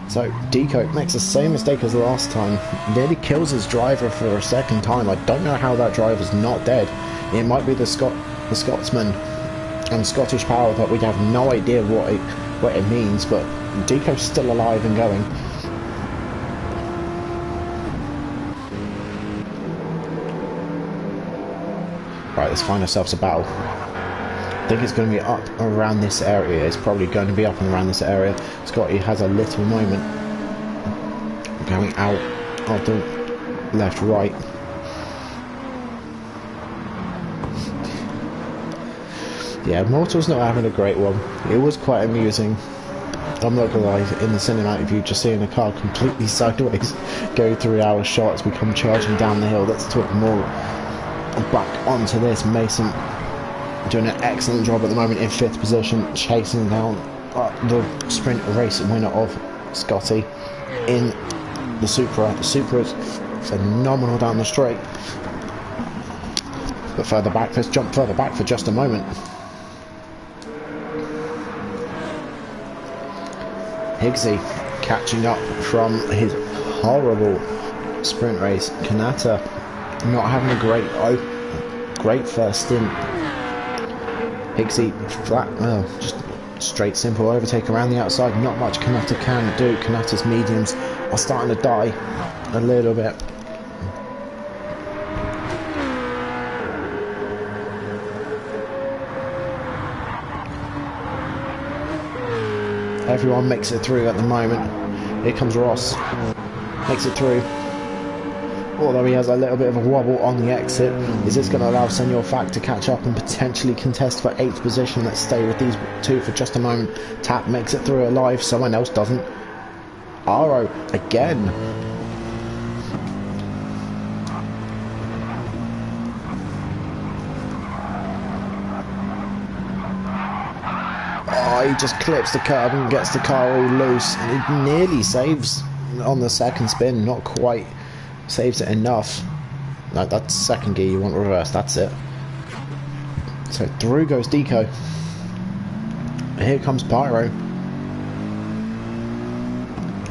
So Deco makes the same mistake as last time, nearly kills his driver for a second time. I don't know how that driver's not dead. It might be the Scotsman and Scottish power that we have no idea what it means, but Deco's still alive and going. Right, let's find ourselves a battle. I think it's going to be up around this area. It's probably going to be up and around this area. Scotty has a little moment going out of the left, right. Yeah, Mortal's not having a great one. It was quite amusing. I'm not gonna lie, in the cinematic view, just seeing the car completely sideways go through our shots, we come charging down the hill. Let's talk more back onto this. Mason doing an excellent job at the moment in 5th position, chasing down the sprint race winner of Scotty in the Supra. The Supra is phenomenal down the straight. But further back, let's jump further back for just a moment. Higgsy catching up from his horrible sprint race. Kanata not having a great first stint. Higgsy flat, just straight simple overtake around the outside. Not much Kanata can do. Kanata's mediums are starting to die a little bit. Everyone makes it through at the moment. Here comes Ross. Makes it through. Although he has a little bit of a wobble on the exit. Is this going to allow Senor Fact to catch up and potentially contest for 8th position? Let's stay with these two for just a moment. Tap makes it through alive. Someone else doesn't. Aro again. Oh, he just clips the curb and gets the car all loose. And he nearly saves on the second spin. Not quite. Saves it enough. No, that's second gear, you want reverse, that's it. So through goes Deco. Here comes Pyro.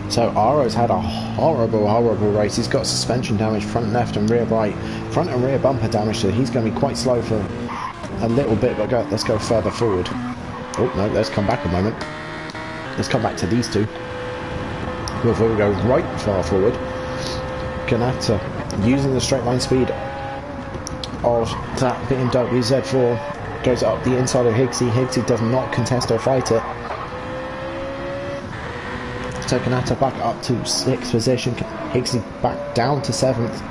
So Aro's had a horrible race. He's got suspension damage, front left and rear right. Front and rear bumper damage, so he's going to be quite slow for a little bit, but let's go further forward. Oh no, let's come back a moment. Let's come back to these two. Before we go right far forward. Kanata using the straight line speed of that BMW Z4 goes up the inside of Higgsy. Higgsy does not contest or fight it. So Kanata back up to 6th position. Higgsy back down to 7th.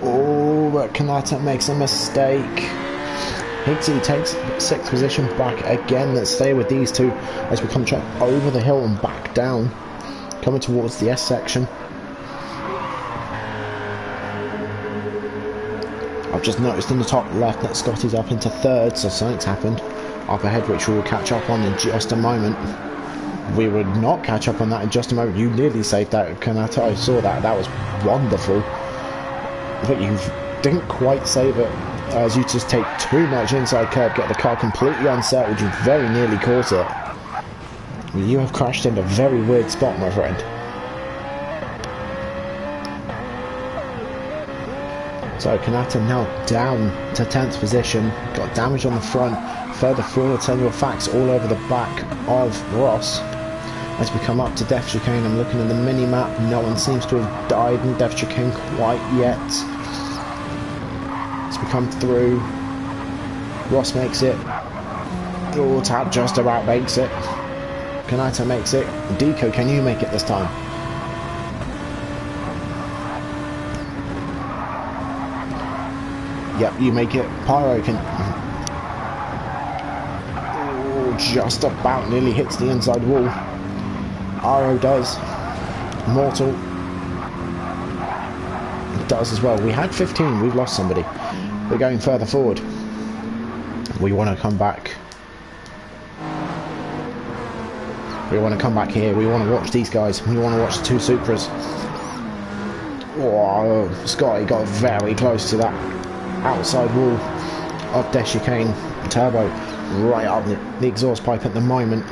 Oh, but Kanata makes a mistake. Higgsy takes 6th position back again. Let's stay with these two as we come over the hill and back down. Coming towards the S section. I've just noticed in the top left that Scotty's up into 3rd, so something's happened up ahead, which we will catch up on in just a moment. We would not catch up on that in just a moment. You nearly saved that, Kanata. I saw that. That was wonderful. But you didn't quite save it, as you just take too much inside curb, get the car completely unsettled. You very nearly caught it. You have crashed in a very weird spot, my friend. So Kanata now down to 10th position. Got damage on the front. Further forward, Senor Facts all over the back of Ross. As we come up to Death Chicane, I'm looking at the mini-map. No one seems to have died in Death Chicane quite yet. As we come through, Ross makes it. Oh, Tab just about makes it. Kanata makes it. Deco, can you make it this time? Yep, you make it. Pyro can... Oh, just about nearly hits the inside wall. Aro does. Mortal does as well. We had 15, we've lost somebody. We're going further forward. We want to come back. We want to come back here. We want to watch these guys. We want to watch the two Supras. Oh, Scotty got very close to that outside wall of Death Chicane. Turbo right up the exhaust pipe at the moment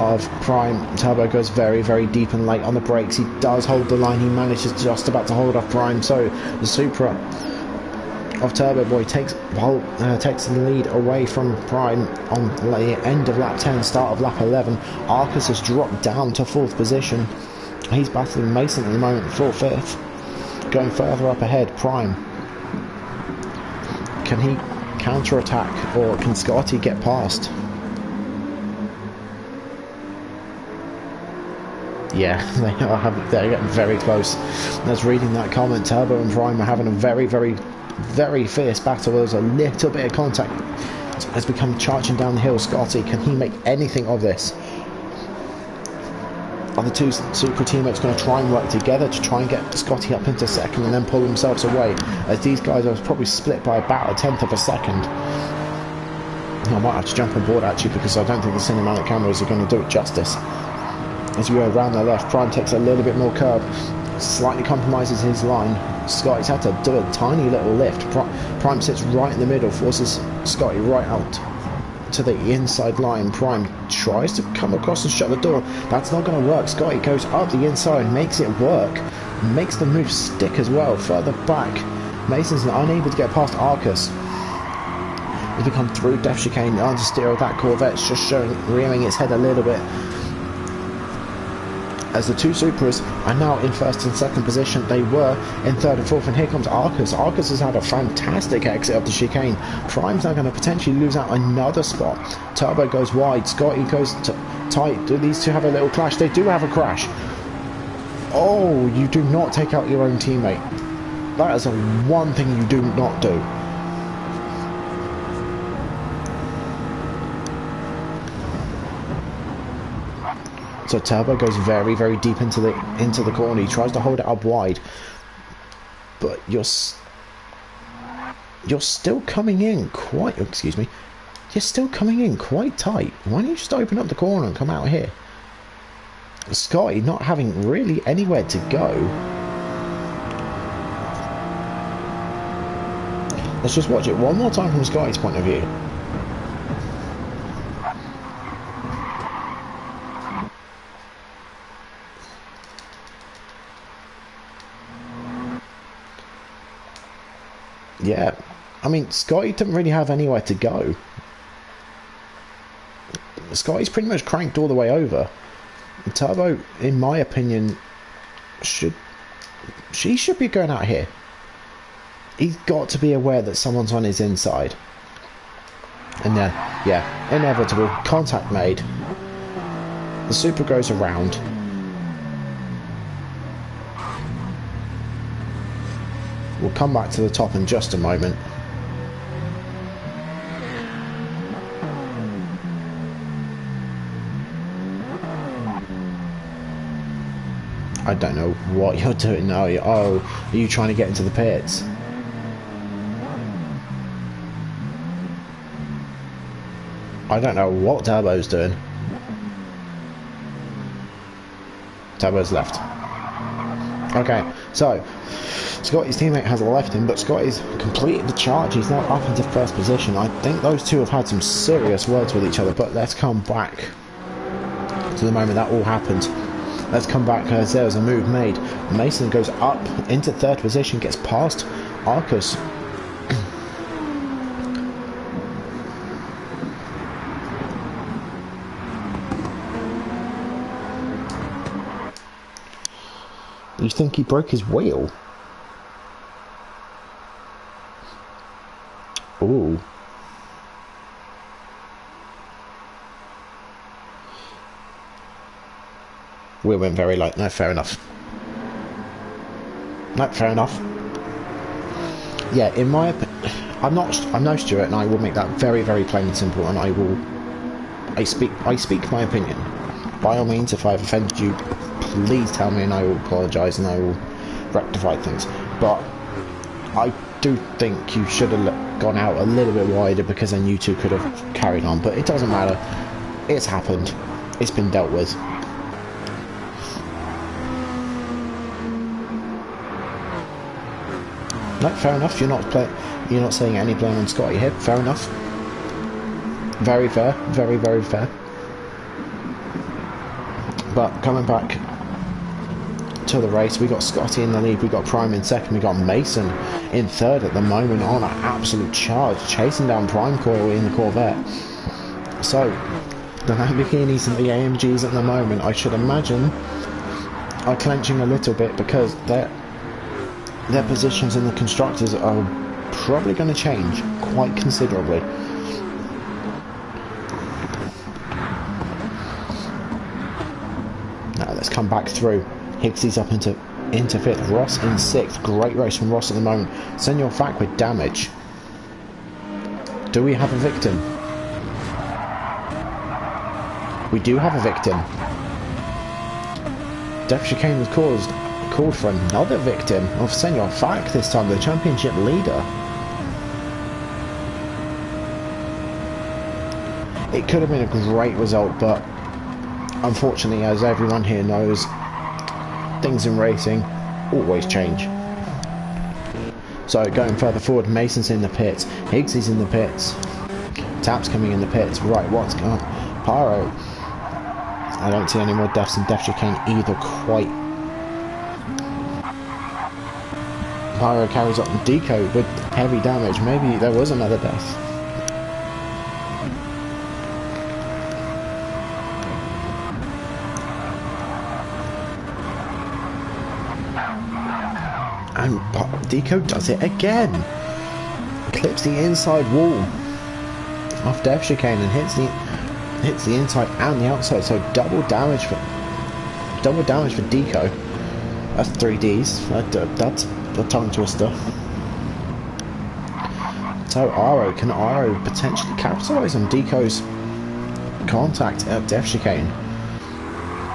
of Prime. Turbo goes very deep and late on the brakes. He does hold the line. He manages just about to hold off Prime. So the Supra of Turbo Boy takes the lead away from Prime on the end of lap 10, start of lap 11. Arcus has dropped down to 4th position. He's battling Mason at the moment for 5th. Going further up ahead, Prime. Can he counter-attack, or can Scotty get past? Yeah, they're getting very close. As reading that comment, Turbo and Prime are having a very fierce battle. There's a little bit of contact as we come charging down the hill. Scotty, can he make anything of this? Are the two Supra teammates going to try and work together to try and get Scotty up into 2nd and then pull themselves away? As these guys are probably split by about a 10th of a second. I might have to jump on board actually, because I don't think the cinematic cameras are going to do it justice. As we go around the left, Prime takes a little bit more curb, slightly compromises his line. Scotty's had to do a tiny little lift. Prime sits right in the middle, forces Scotty right out to the inside line. Prime tries to come across and shut the door. That's not going to work. Scotty goes up the inside, makes it work, makes the move stick as well. Further back, Mason's unable to get past Arcus. As we come through Death Chicane, the understeer of that Corvette's just rearing its head a little bit. As the two Supras are now in first and second position, they were in third and fourth, and here comes Arcus. Arcus has had a fantastic exit of the chicane. Prime's now going to potentially lose out another spot. Turbo goes wide, Scotty goes tight. Do these two have a little clash? They do have a crash. Oh, you do not take out your own teammate. That is the one thing you do not do. So Turbo goes very, very deep into the corner. He tries to hold it up wide, but you're still coming in quite. Excuse me. You're still coming in quite tight. Why don't you just open up the corner and come out here? Scotty not having really anywhere to go. Let's just watch it one more time from Scotty's point of view. Yeah, I mean, Scotty didn't really have anywhere to go. Scotty's pretty much cranked all the way over. Turbo, in my opinion, should be going out here. He's got to be aware that someone's on his inside. And then, yeah, inevitable contact made. The Super goes around. We'll come back to the top in just a moment. I don't know what you're doing now. Oh, are you trying to get into the pits? I don't know what Turbo's doing. Turbo's left. Okay, so Scotty's teammate has left him, but Scotty's completed the charge. He's now up into first position. I think those two have had some serious words with each other, but let's come back to the moment that all happened. Let's come back as there was a move made. Mason goes up into third position, gets past Arcus. You think he broke his wheel? Ooh. Wheel went very light. No, fair enough. No, fair enough. Yeah, in my opinion, I'm no Stuart, and I will make that very, very plain and simple. And I speak my opinion. By all means, if I've offended you, please tell me, and I will apologise, and I will rectify things. But I do think you should have gone out a little bit wider, because then you two could have carried on. But it doesn't matter. It's happened. It's been dealt with. No, fair enough. You're not saying any blame on Scotty here. Fair enough. Very fair. Very, very fair. But coming back to the race, we got Scotty in the lead, we got Prime in second, we got Mason in third at the moment on an absolute charge, chasing down Prime Coil in the Corvette. So the Lamborghinis and the AMGs at the moment, I should imagine, are clenching a little bit, because their positions in the constructors are probably going to change quite considerably. Now let's come back through. Higgsy's up into fifth, Ross in sixth. Great race from Ross at the moment. Senor Fack with damage. Do we have a victim? We do have a victim. Death Chicane was called for another victim of Senor Fack, this time the championship leader. It could have been a great result, but unfortunately, as everyone here knows, things in racing always change. So going further forward, Mason's in the pits, Higgsy's in the pits, Tap's coming in the pits. Right, what's going on? Pyro. I don't see any more deaths in Death Chicane either quite. Pyro carries up Deco with heavy damage. Maybe there was another death. And Deco does it again. Clips the inside wall off Death Chicane and hits the inside and the outside. So double damage for Deco. That's 3Ds. That's a tongue twister. So can Aro potentially capitalise on Deco's contact at Death Chicane?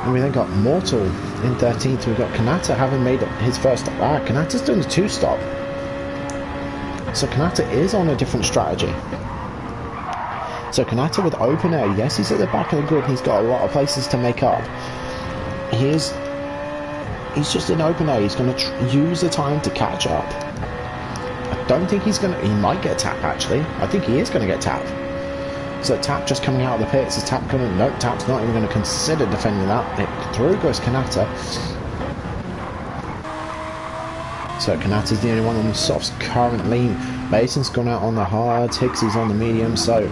And we then got Mortal in 13th. We've got Kanata having made his first stop. Kanata's doing the 2-stop. So Kanata is on a different strategy. So Kanata with open air. Yes, he's at the back of the grid. He's got a lot of places to make up. He's just in open air. He's going to use the time to catch up. I don't think he's going to... He might get Tap, actually. I think he is going to get Tap. So Tap just coming out of the pits. Is Tap going to... No, Tap's not even going to consider defending that. Through goes Kanata. So Kanata's the only one on the softs currently. Mason's gone out on the hards. Higgsy's on the medium. So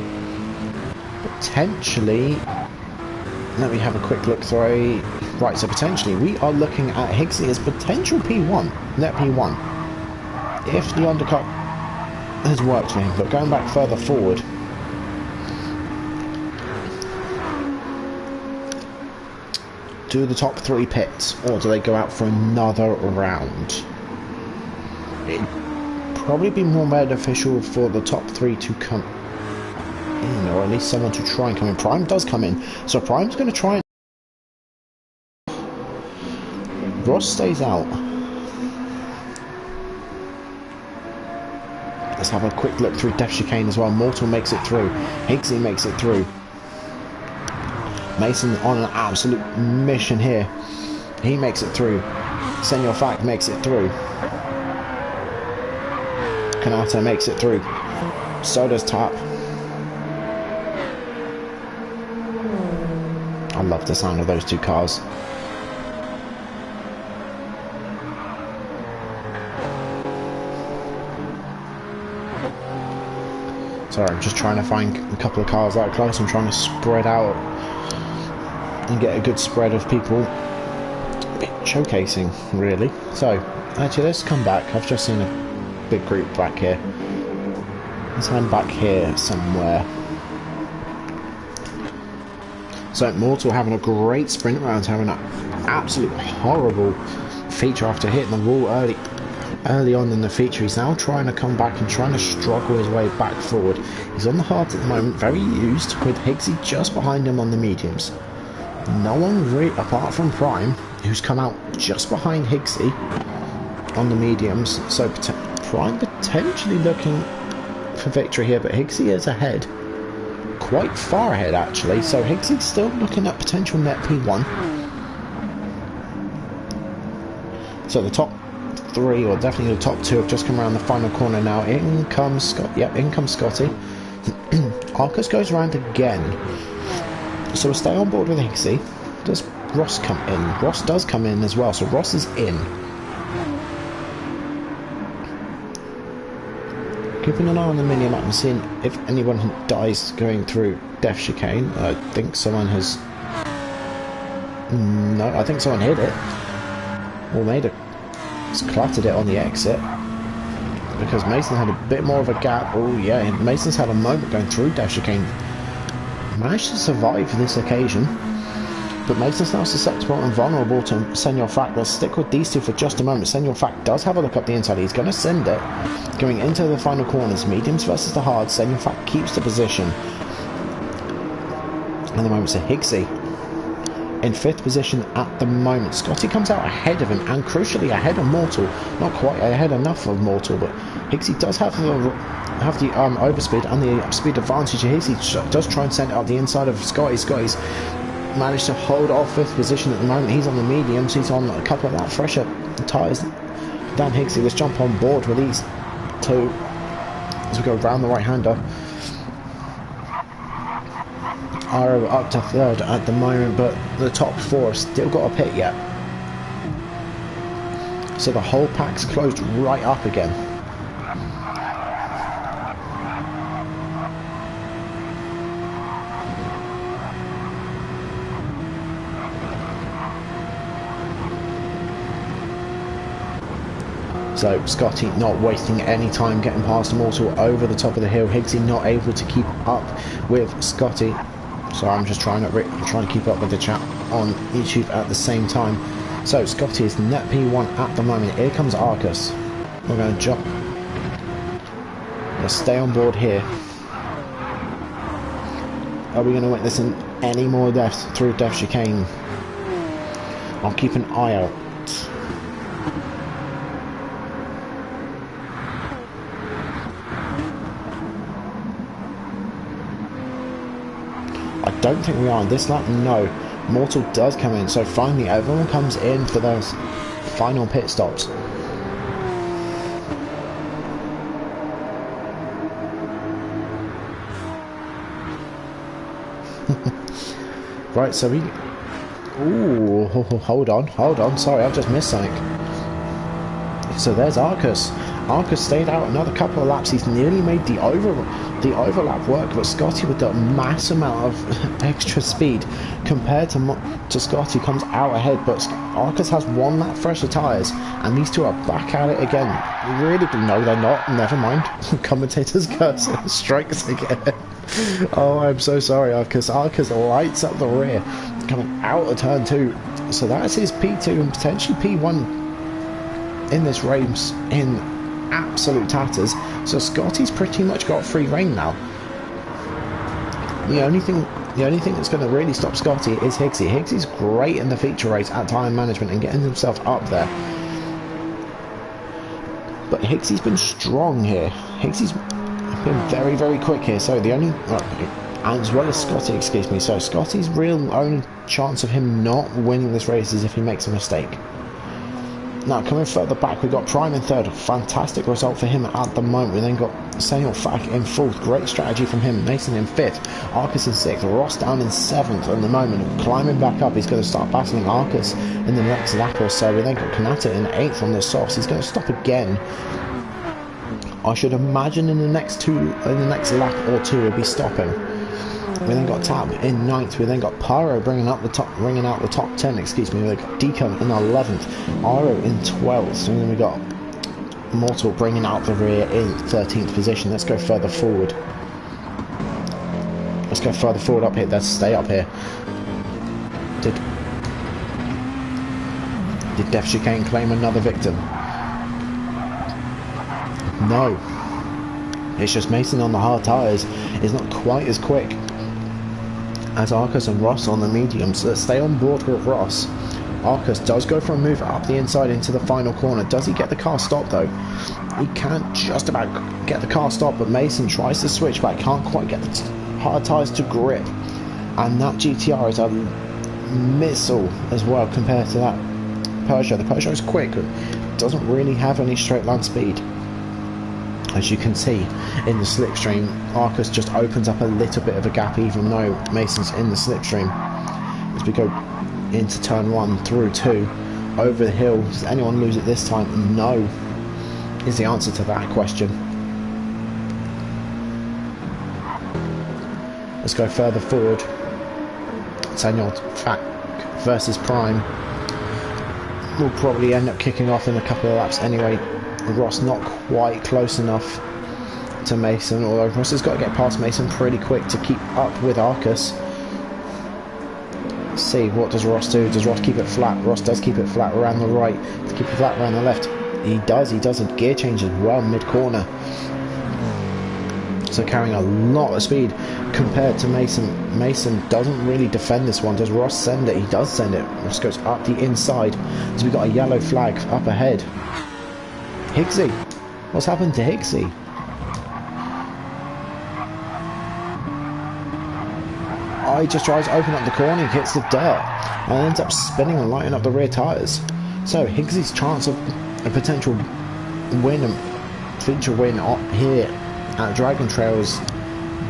potentially... Let me have a quick look through. Right, so potentially we are looking at Higgsy as potential P1. Net P1. If the undercut has worked for him. But going back further forward... Do the top 3 pits, or do they go out for another round? It'd probably be more beneficial for the top 3 to come in, or at least someone to try and come in. Prime does come in, so Prime's going to try and... Ross stays out. Let's have a quick look through Death Chicane as well. Mortal makes it through. Higgsy makes it through. Mason on an absolute mission here. He makes it through. Senor Fact makes it through. Kanata makes it through. So does Tap. I love the sound of those 2 cars. Sorry, I'm just trying to find a couple of cars that close. I'm trying to spread out and get a good spread of people showcasing, really. So, actually, let's come back. I've just seen a big group back here. Let's head back here somewhere. So, Mortal having a great sprint round, having an absolute horrible feature after hitting the wall early on in the feature. He's now trying to come back and trying to struggle his way back forward. He's on the hards at the moment, very used, with Higgsy just behind him on the mediums. No one really, apart from Prime, who's come out just behind Higgsy on the mediums. So Prime potentially looking for victory here, but Higgsy is ahead. Quite far ahead, actually. So Higgsy's still looking at potential net P1. So the top 3, or definitely the top 2, have just come around the final corner now. In comes Scott. Yep, in comes Scotty. Arcus goes around again. So we'll stay on board with Higgsy. Does Ross come in? Ross does come in as well, so Ross is in. Keeping an eye on the mini-map and seeing if anyone dies going through Death Chicane. I think someone has... No, I think someone hit it. Or made a... clattered it on the exit. Because Mason had a bit more of a gap. Oh yeah, Mason's had a moment going through Death Chicane. Managed to survive this occasion, but Mason's now susceptible and vulnerable to Senor Fact. Let's stick with these 2 for just a moment. Senor Fact does have a look up the inside. He's going to send it. Going into the final corners, mediums versus the hards. Senor Fact keeps the position. At the moment, so Higgsy in 5th position at the moment. Scotty comes out ahead of him, and crucially ahead of Mortal. Not quite ahead enough of Mortal, but Higgsy does have the overspeed and the speed advantage. Higgsy does try and send it out the inside of Scotty. Scotty's managed to hold off 5th position at the moment. He's on the mediums. He's on a couple of that fresher tyres than Higgsy. Let's jump on board with these 2 as we go around the right-hander. Iro up to third at the moment, but the top four have still got a pit yet. So the whole pack's closed right up again. So Scotty not wasting any time getting past them all over the top of the hill. Higgsy not able to keep up with Scotty. So I'm just trying to keep up with the chat on YouTube at the same time. So Scotty is net P1 at the moment. Here comes Arcus. We're going to jump. Let's stay on board here. Are we going to witness any more deaths through Death Chicane? I'll keep an eye out. I don't think we are on this lap. No, Mortal does come in, so finally everyone comes in for those final pit stops. Right, so we... Ooh, hold on, sorry, I've just missed something. So there's Arcus. Arcus stayed out another couple of laps. He's nearly made the overlap work, but Scotty with the mass amount of extra speed compared to Scotty comes out ahead, but Arcus has 1 lap fresher tyres, and these two are back at it again. Really? No, they're not. Never mind. Commentator's curse strikes again. Oh, I'm so sorry, Arcus. Arcus lights up the rear, coming out of turn 2. So that's his P2 and potentially P1 in this race in absolute tatters. So Scotty's pretty much got free reign now. The only thing that's going to really stop Scotty is Higgsy. Higgsy's great in the feature race at time management and getting himself up there, but Higgsy's been strong here. Higgsy's been very, very quick here. So the only as well as Scotty, excuse me. So Scotty's real only chance of him not winning this race is if he makes a mistake. Now, coming further back, we've got Prime in third. Fantastic result for him at the moment. We then got Samuel Fack in fourth. Great strategy from him. Mason in fifth. Arcus in sixth. Ross down in seventh at the moment. Climbing back up. He's going to start battling Arcus in the next lap or so. We then got Kanata in eighth on the softs. He's going to stop again. I should imagine in the next lap or two, he'll be stopping. We then got Tab in 9th. We then got Pyro bringing out the top 10. Excuse me. We got Deacon in 11th. Iro in 12th. And then we got Mortal bringing out the rear in 13th position. Let's go further forward. Let's go further forward up here. Let's stay up here. Did Death Chicane claim another victim? No. It's just Mason on the hard tyres is not quite as quick as Arcus and Ross on the mediums. So let's stay on board with Ross. Arcus does go for a move up the inside into the final corner. Does he get the car stopped though? He can't just about get the car stopped, but Mason tries to switch back, can't quite get the hard tyres to grip. And that GTR is a missile as well compared to that Peugeot. The Peugeot is quick, but doesn't really have any straight line speed. As you can see in the slipstream, Arcus just opens up a little bit of a gap even though Mason's in the slipstream. As we go into turn 1 through 2 over the hill, does anyone lose it this time? No is the answer to that question. Let's go further forward. Samuel Fack versus Prime will probably end up kicking off in a couple of laps anyway. Ross not quite close enough to Mason, although Ross has got to get past Mason pretty quick to keep up with Arcus. Let's see, what does Ross do? Does Ross keep it flat? Ross does keep it flat around the right, to keep it flat around the left. He does a gear change as well mid-corner. So carrying a lot of speed compared to Mason. Mason doesn't really defend this one. Does Ross send it? He does send it. Ross goes up the inside. So we've got a yellow flag up ahead. Higgsy. What's happened to Higgsy? Oh, he just tries to open up the corner, he hits the dirt, and ends up spinning and lighting up the rear tyres. So Higgsy's chance of a potential win and feature win here at Dragon Trail is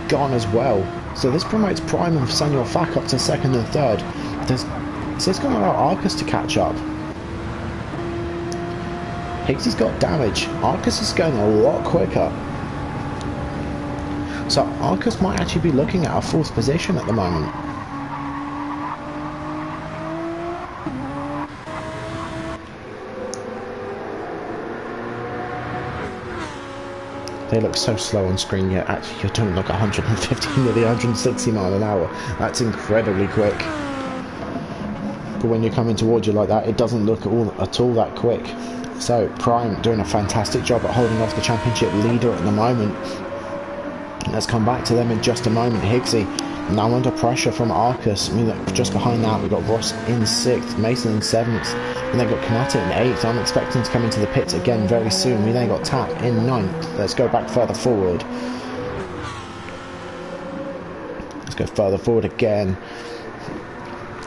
gone as well. So this promotes Prime and Samuel Fack up to second and third. Is this going to allow Arcus to catch up? Higgsy's got damage. Arcus is going a lot quicker. So Arcus might actually be looking at a fourth position at the moment. They look so slow on screen, yet actually you don't look 150 nearly 160 mile an hour. That's incredibly quick. But when you're coming towards you like that, it doesn't look at all that quick. So Prime doing a fantastic job at holding off the championship leader at the moment. Let's come back to them in just a moment. Higgsy now under pressure from Arcus. I mean, just behind that we've got Ross in 6th, Mason in 7th, and they've got Kanata in 8th. I'm expecting to come into the pits again very soon. We then got Tap in 9th. Let's go back further forward. Let's go further forward again.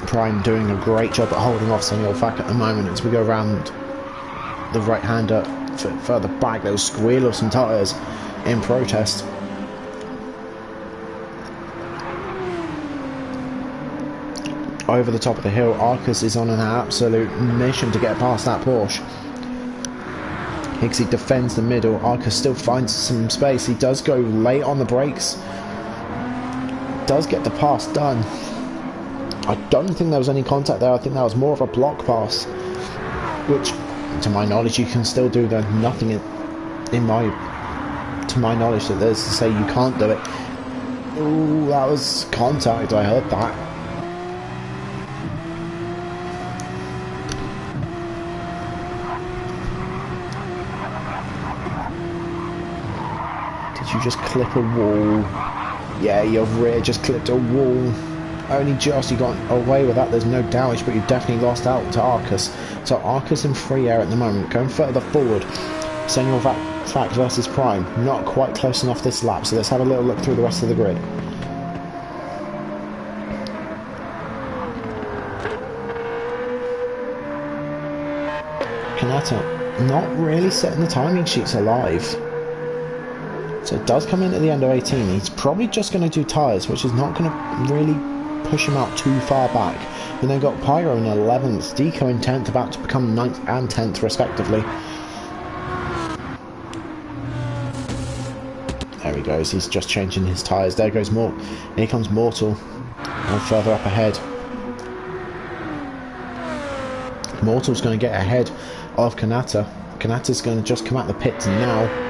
Prime doing a great job at holding off Samuel Fack at the moment. As we go around the right-hander further back, they'll squeal of some tyres in protest. Over the top of the hill, Arcus is on an absolute mission to get past that Porsche. Higgsy defends the middle. Arcus still finds some space. He does go late on the brakes. Does get the pass done. I don't think there was any contact there. I think that was more of a block pass, which, to my knowledge, you can still do. There's nothing to my knowledge that there's to say you can't do it. Ooh, that was contact. I heard that. You just clip a wall. Yeah, your rear just clipped a wall. Only just, you got away with that. There's no damage, but you definitely lost out to Arcus. So Arcus in free air at the moment. Going further forward, Samuel Fack versus Prime. Not quite close enough this lap, so let's have a little look through the rest of the grid. Kanata not really setting the timing sheets alive. So it does come in at the end of 18. He's probably just going to do tyres, which is not going to really push him out too far back. We then got Pyro in 11th, Deco in 10th, about to become 9th and 10th respectively. There he goes, he's just changing his tyres. There goes here comes Mortal, and further up ahead. Mortal's going to get ahead of Kanata. Kanata's going to just come out the pits now.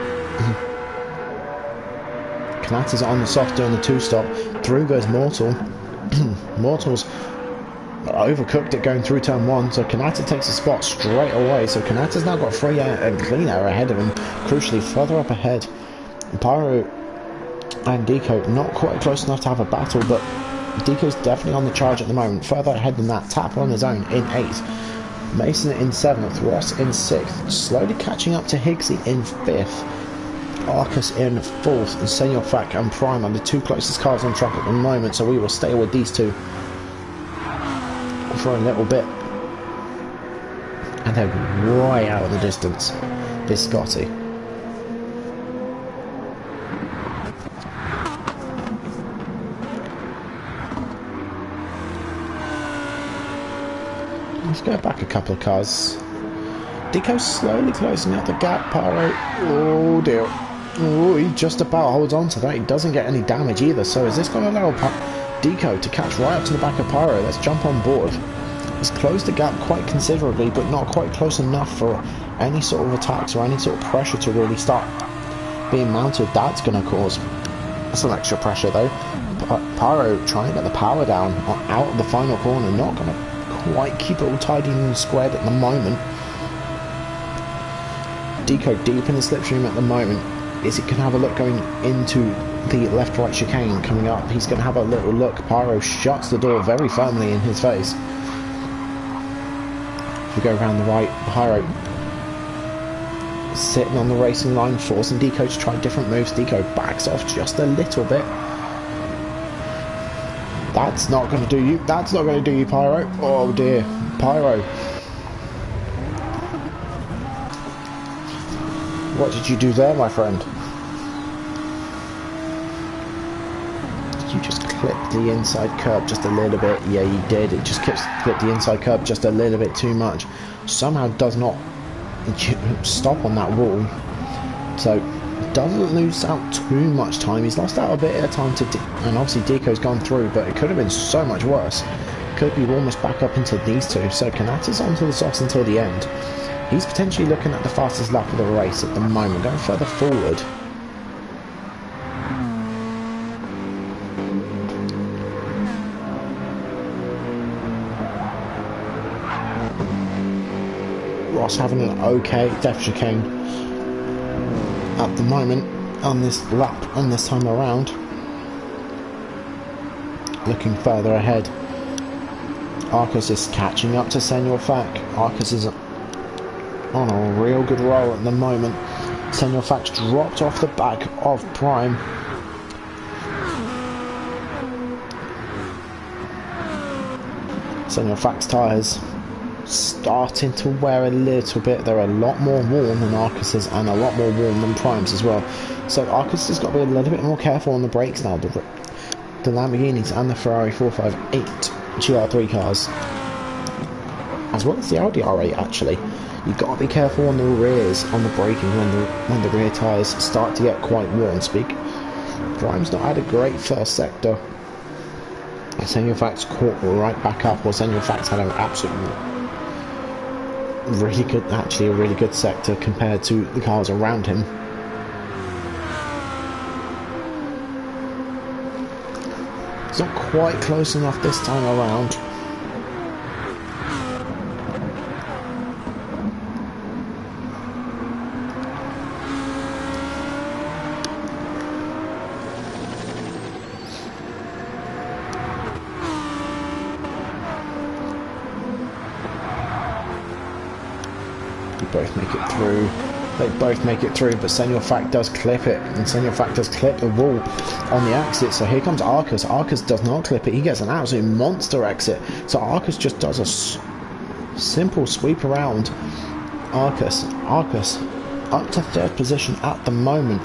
Kanata's on the soft doing the two-stop. Through goes Mortal. Mortal's overcooked it going through turn 1, so Kanata takes a spot straight away. So Kanata's now got free air and clean air ahead of him. Crucially, further up ahead, Pyro and Deco not quite close enough to have a battle, but Deco's definitely on the charge at the moment. Further ahead than that, Tap on his own in 8th. Mason in 7th, Ross in 6th. Slowly catching up to Higgsy in 5th. Arcus in 4th, and Samuel Fack and Prime are the two closest cars on track at the moment, so we will stay with these two for a little bit. And they're way out of the distance, this Scotty. Let's go back a couple of cars. Deco's slowly closing out the gap. Pyro, oh dear. Oh, he just about holds on to that. He doesn't get any damage either. So is this going to allow Deco to catch right up to the back of Pyro? Let's jump on board. He's closed the gap quite considerably, but not quite close enough for any sort of attacks or any sort of pressure to really start being mounted. That's going to cause some extra pressure though. Pyro trying to get the power down out of the final corner. Not going to quite keep it all tidy and squared at the moment. Deco deep in the slipstream at the moment. Is it going to have a look going into the left-right chicane coming up? He's going to have a little look. Pyro shuts the door very firmly in his face. If we go around the right, Pyro sitting on the racing line, forcing Deco to try different moves. Deco backs off just a little bit. That's not going to do you. That's not going to do you, Pyro. Oh dear. Pyro. What did you do there, my friend? Did you just clip the inside curb just a little bit. Yeah, he did. It just clipped the inside curb just a little bit too much. Somehow does not stop on that wall. So doesn't lose out too much time. He's lost out a bit of time to and obviously Deco's gone through, but it could have been so much worse. Could be almost back up into these two. So Kanata's onto the softs until the end. He's potentially looking at the fastest lap of the race at the moment, going further forward. Ross having an okay depth chicane at the moment on this lap and this time around. Looking further ahead. Arcus is catching up to Senor Fak. Arcus is on a real good roll at the moment. Senor Fak's dropped off the back of Prime. Senor Fak's tyres starting to wear a little bit. They're a lot more worn than Arcus's and a lot more worn than Prime's as well. So Arcus has got to be a little bit more careful on the brakes now. The Lamborghinis and the Ferrari 458 GR3 cars, as well as the Audi R8 actually. You've got to be careful on the rears, on the braking when the rear tyres start to get quite worn. Prime's not had a great first sector. Senor Fak's caught right back up, or Senor Fak's had an absolute really good, actually a really good sector compared to the cars around him. It's not quite close enough this time around. They both make it through, but Senor Fak does clip it, and Senor Fak does clip the wall on the exit. So here comes Arcus. Arcus does not clip it. He gets an absolute monster exit. So Arcus just does a simple sweep around Arcus. Arcus up to third position at the moment.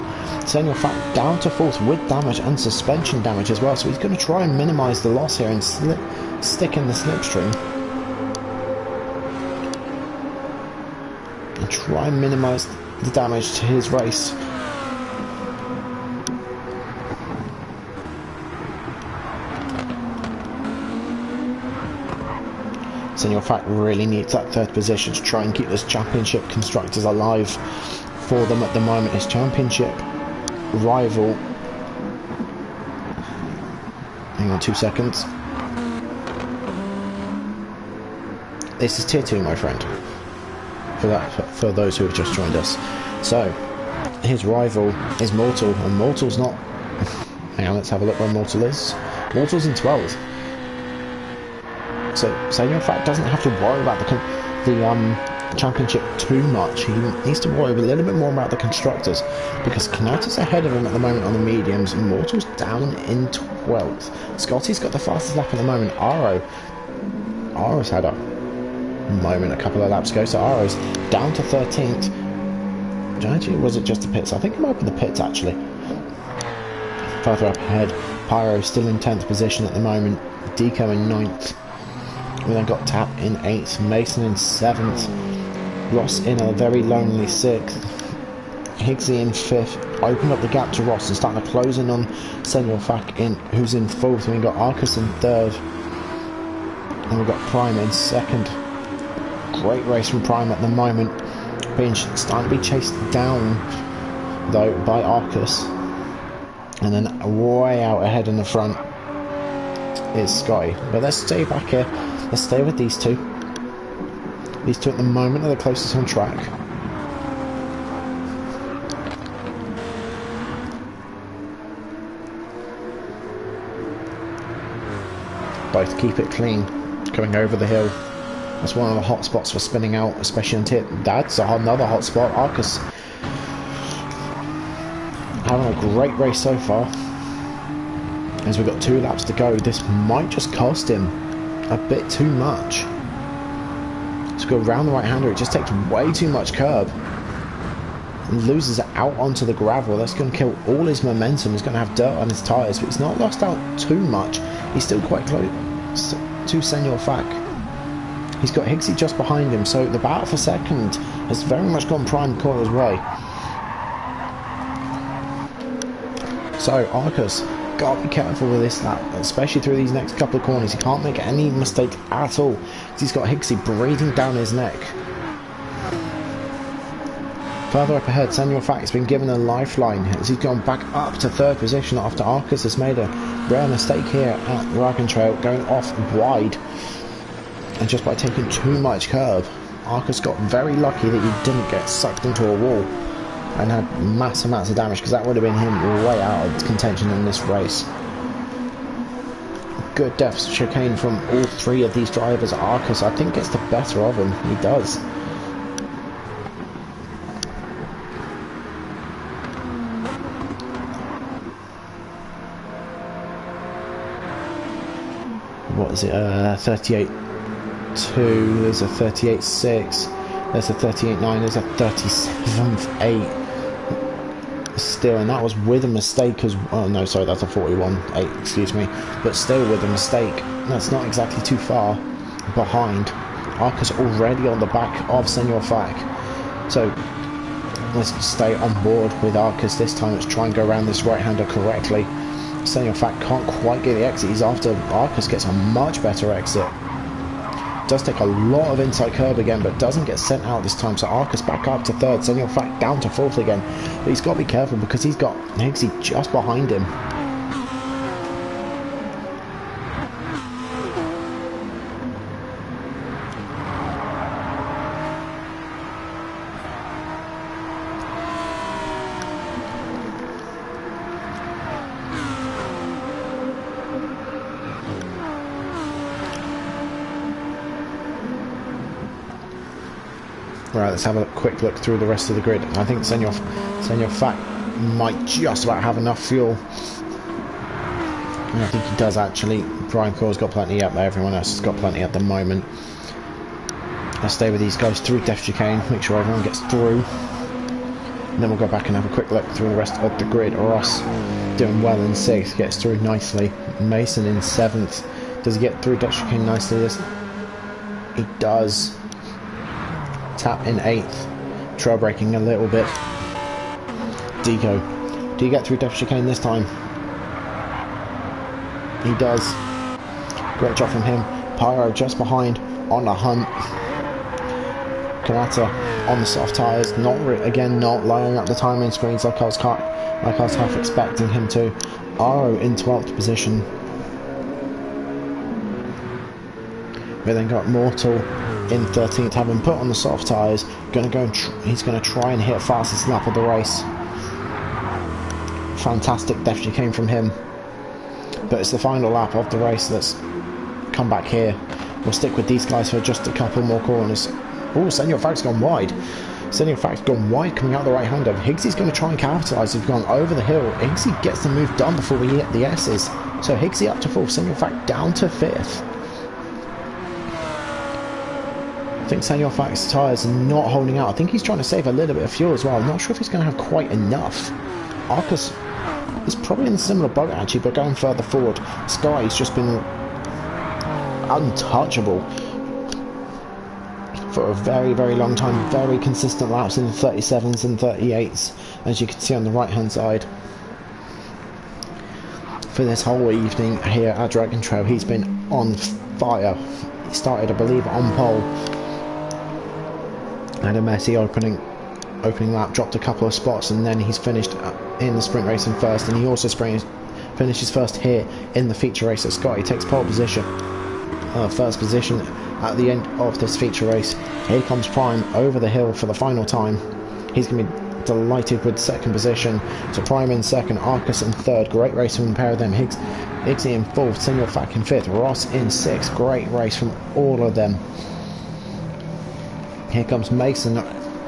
Senor Fak down to fourth with damage and suspension damage as well. So he's going to try and minimise the loss here and stick in the slipstream. And try and minimise the damage to his race. Senor Fak really needs that third position to try and keep this championship constructors alive for them at the moment. His championship rival, hang on 2 seconds, this is tier 2 my friend, for those who have just joined us. So his rival is Mortal, and Mortal's not hang on, let's have a look where Mortal is. Mortal's in 12th. So Senor Fak doesn't have to worry about the championship too much. He needs to worry a little bit more about the constructors, because Kanata's ahead of him at the moment on the mediums, and Mortal's down in 12th. Scotty's got the fastest lap at the moment. Aro's had a moment a couple of laps ago, so Aro's down to 13th. Actually, was it just the pits? I think it might be the pits actually. Further up ahead, Pyro still in 10th position at the moment, Deco in 9th. We then got Tap in 8th, Mason in 7th, Ross in a very lonely 6th, Higgsy in 5th, opened up the gap to Ross and starting to close in on Senor Fak, who's in 4th, and we've got Arcus in 3rd, and we've got Prime in 2nd. Great race from Prime at the moment, starting to be chased down though by Arcus, and then way out ahead in the front is Scotty. But let's stay back here. Let's stay with these two. These two at the moment are the closest on track. Both keep it clean, coming over the hill. That's one of the hot spots for spinning out, especially on tip. That's another hot spot. Arcus having a great race so far. As we've got 2 laps to go, this might just cost him a bit too much. To go around the right-hander, it just takes way too much curb. loses it out onto the gravel. That's going to kill all his momentum. He's going to have dirt on his tyres, but he's not lost out too much. He's still quite close to Senor Fak. He's got Higgsy just behind him, so the battle for second has very much gone prime corner's way. So Arcus, gotta be careful with this lap, especially through these next couple of corners. He can't make any mistake at all, because he's got Higgsy breathing down his neck. Further up ahead, Senor Fak has been given a lifeline as he's gone back up to third position after Arcus has made a rare mistake here at the Wagon Trail, going off wide. And just by taking too much curb, Arcus got very lucky that he didn't get sucked into a wall and had massive amounts of damage, because that would have been him way out of contention in this race. Good depth chicane from all three of these drivers. Arcus, I think, gets the better of him. He does. What is it? 38.2. There's a 38.6. There's a 38.9. There's a 37.8. Still, and that was with a mistake as oh no, sorry, that's a 41.8, excuse me, but still with a mistake. That's not exactly too far behind. Arcus already on the back of Senor Fak, so let's stay on board with Arcus this time. Let's try and go around this right-hander correctly. Senor Fak can't quite get the exit. He's after Arcus gets a much better exit. Does take a lot of inside curb again, but doesn't get sent out this time. So Arcus back up to third, Senor Fak down to fourth again. But he's got to be careful because he's got Higgsy just behind him. Right, let's have a quick look through the rest of the grid. I think Senor Fak might just about have enough fuel. And I think he does actually. Brian Core's got plenty up there. Everyone else has got plenty at the moment. I'll stay with these guys through Def Chicane, make sure everyone gets through. And then we'll go back and have a quick look through the rest of the grid. Ross doing well in 6th, gets through nicely. Mason in 7th. Does he get through Def Chicane nicely? Yes, he does. Tap in 8th, trail braking a little bit. Deco, do you get through Def Chicane this time? He does. Great job from him. Pyro just behind on the hunt. Kanata on the soft tyres, again not lining up the timing screens like I was half expecting him to. Aro in 12th position. We then got Mortal in 13th, having put on the soft tyres. He's going to try and hit fastest lap of the race. Fantastic Def Chicane from him. But it's the final lap of the race. Let's come back here. We'll stick with these guys for just a couple more corners. Oh, Senor Fak's gone wide. Senor Fak's gone wide coming out the right-hander. Higgsy's going to try and capitalise. He's gone over the hill. Higgsy gets the move done before we hit the S's. So Higgsy up to 4th, Senor Fak down to 5th. I think Senor Fak's tyres are not holding out. I think he's trying to save a little bit of fuel as well. I'm not sure if he's going to have quite enough. Arcus is probably in a similar boat actually, but going further forward. Sky's just been untouchable for a very, very long time. Very consistent laps in the 37s and 38s, as you can see on the right hand side. For this whole evening here at Dragon Trail, he's been on fire. He started, I believe, on pole. Had a messy opening lap, dropped a couple of spots, and then he's finished in the sprint race in first, and he also finishes first here in the feature race at Scott. He takes pole position, first position at the end of this feature race. Here comes Prime over the hill for the final time. He's going to be delighted with second position. So Prime in second, Arcus in third. Great race from the pair of them. Higgsy in fourth, Senor Fak in fifth, Ross in sixth. Great race from all of them. Here comes Mason.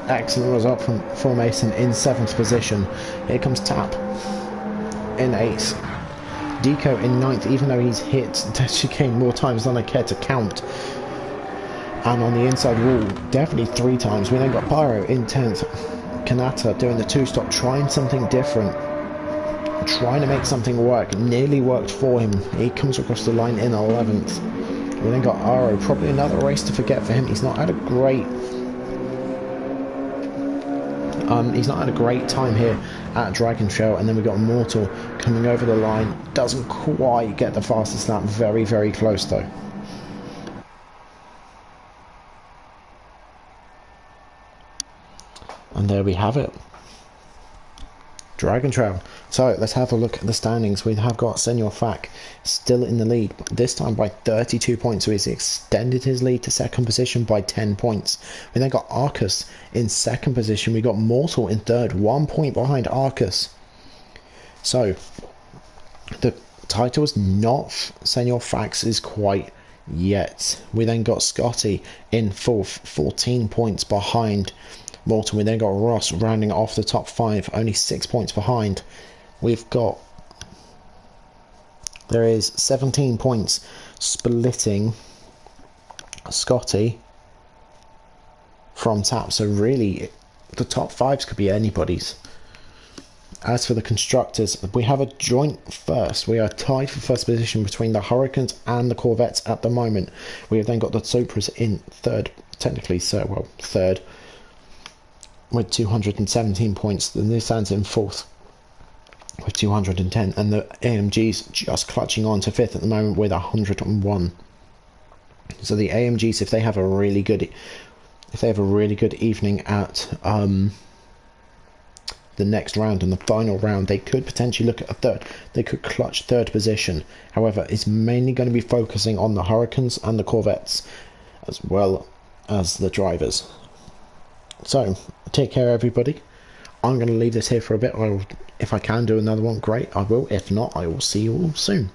Excellent result for Mason in 7th position. Here comes Tap in 8th. Deco in 9th, even though he's hit Def Chicane more times than I care to count. And on the inside wall, definitely 3 times. We then got Pyro in 10th. Kanata doing the two-stop, trying something different, trying to make something work. Nearly worked for him. He comes across the line in 11th. We then got Aro, probably another race to forget for him. He's not had a great time here at Dragon Trail. And then we got Immortal coming over the line. Doesn't quite get the fastest lap. Very, very close though. And there we have it. Dragon Trail. So let's have a look at the standings. We have got Senor Fak still in the lead, this time by 32 points. So he's extended his lead to second position by 10 points. We then got Arcus in second position. We got Mortal in third, 1 point behind Arcus. So the title is not Senor Fak's quite yet. We then got Scotty in fourth, 14 points behind Morton. We then got Ross rounding off the top 5, only 6 points behind. There is 17 points splitting Scotty from Tap, so really the top 5s could be anybody's. As for the constructors, we have a joint first. We are tied for first position between the Hurricanes and the Corvettes at the moment. We have then got the Supras in third, technically, so well, third, with 217 points. The Nissans in fourth with 210, and the AMGs just clutching on to fifth at the moment with 101. So the AMGs, if they have a really good evening at the next round and the final round, they could potentially look at a third. They could clutch third position. However, it's mainly going to be focusing on the Hurricanes and the Corvettes as well as the drivers. So take care everybody. I'm going to leave this here for a bit. If I can do another one, great, I will. If not, I will see you all soon.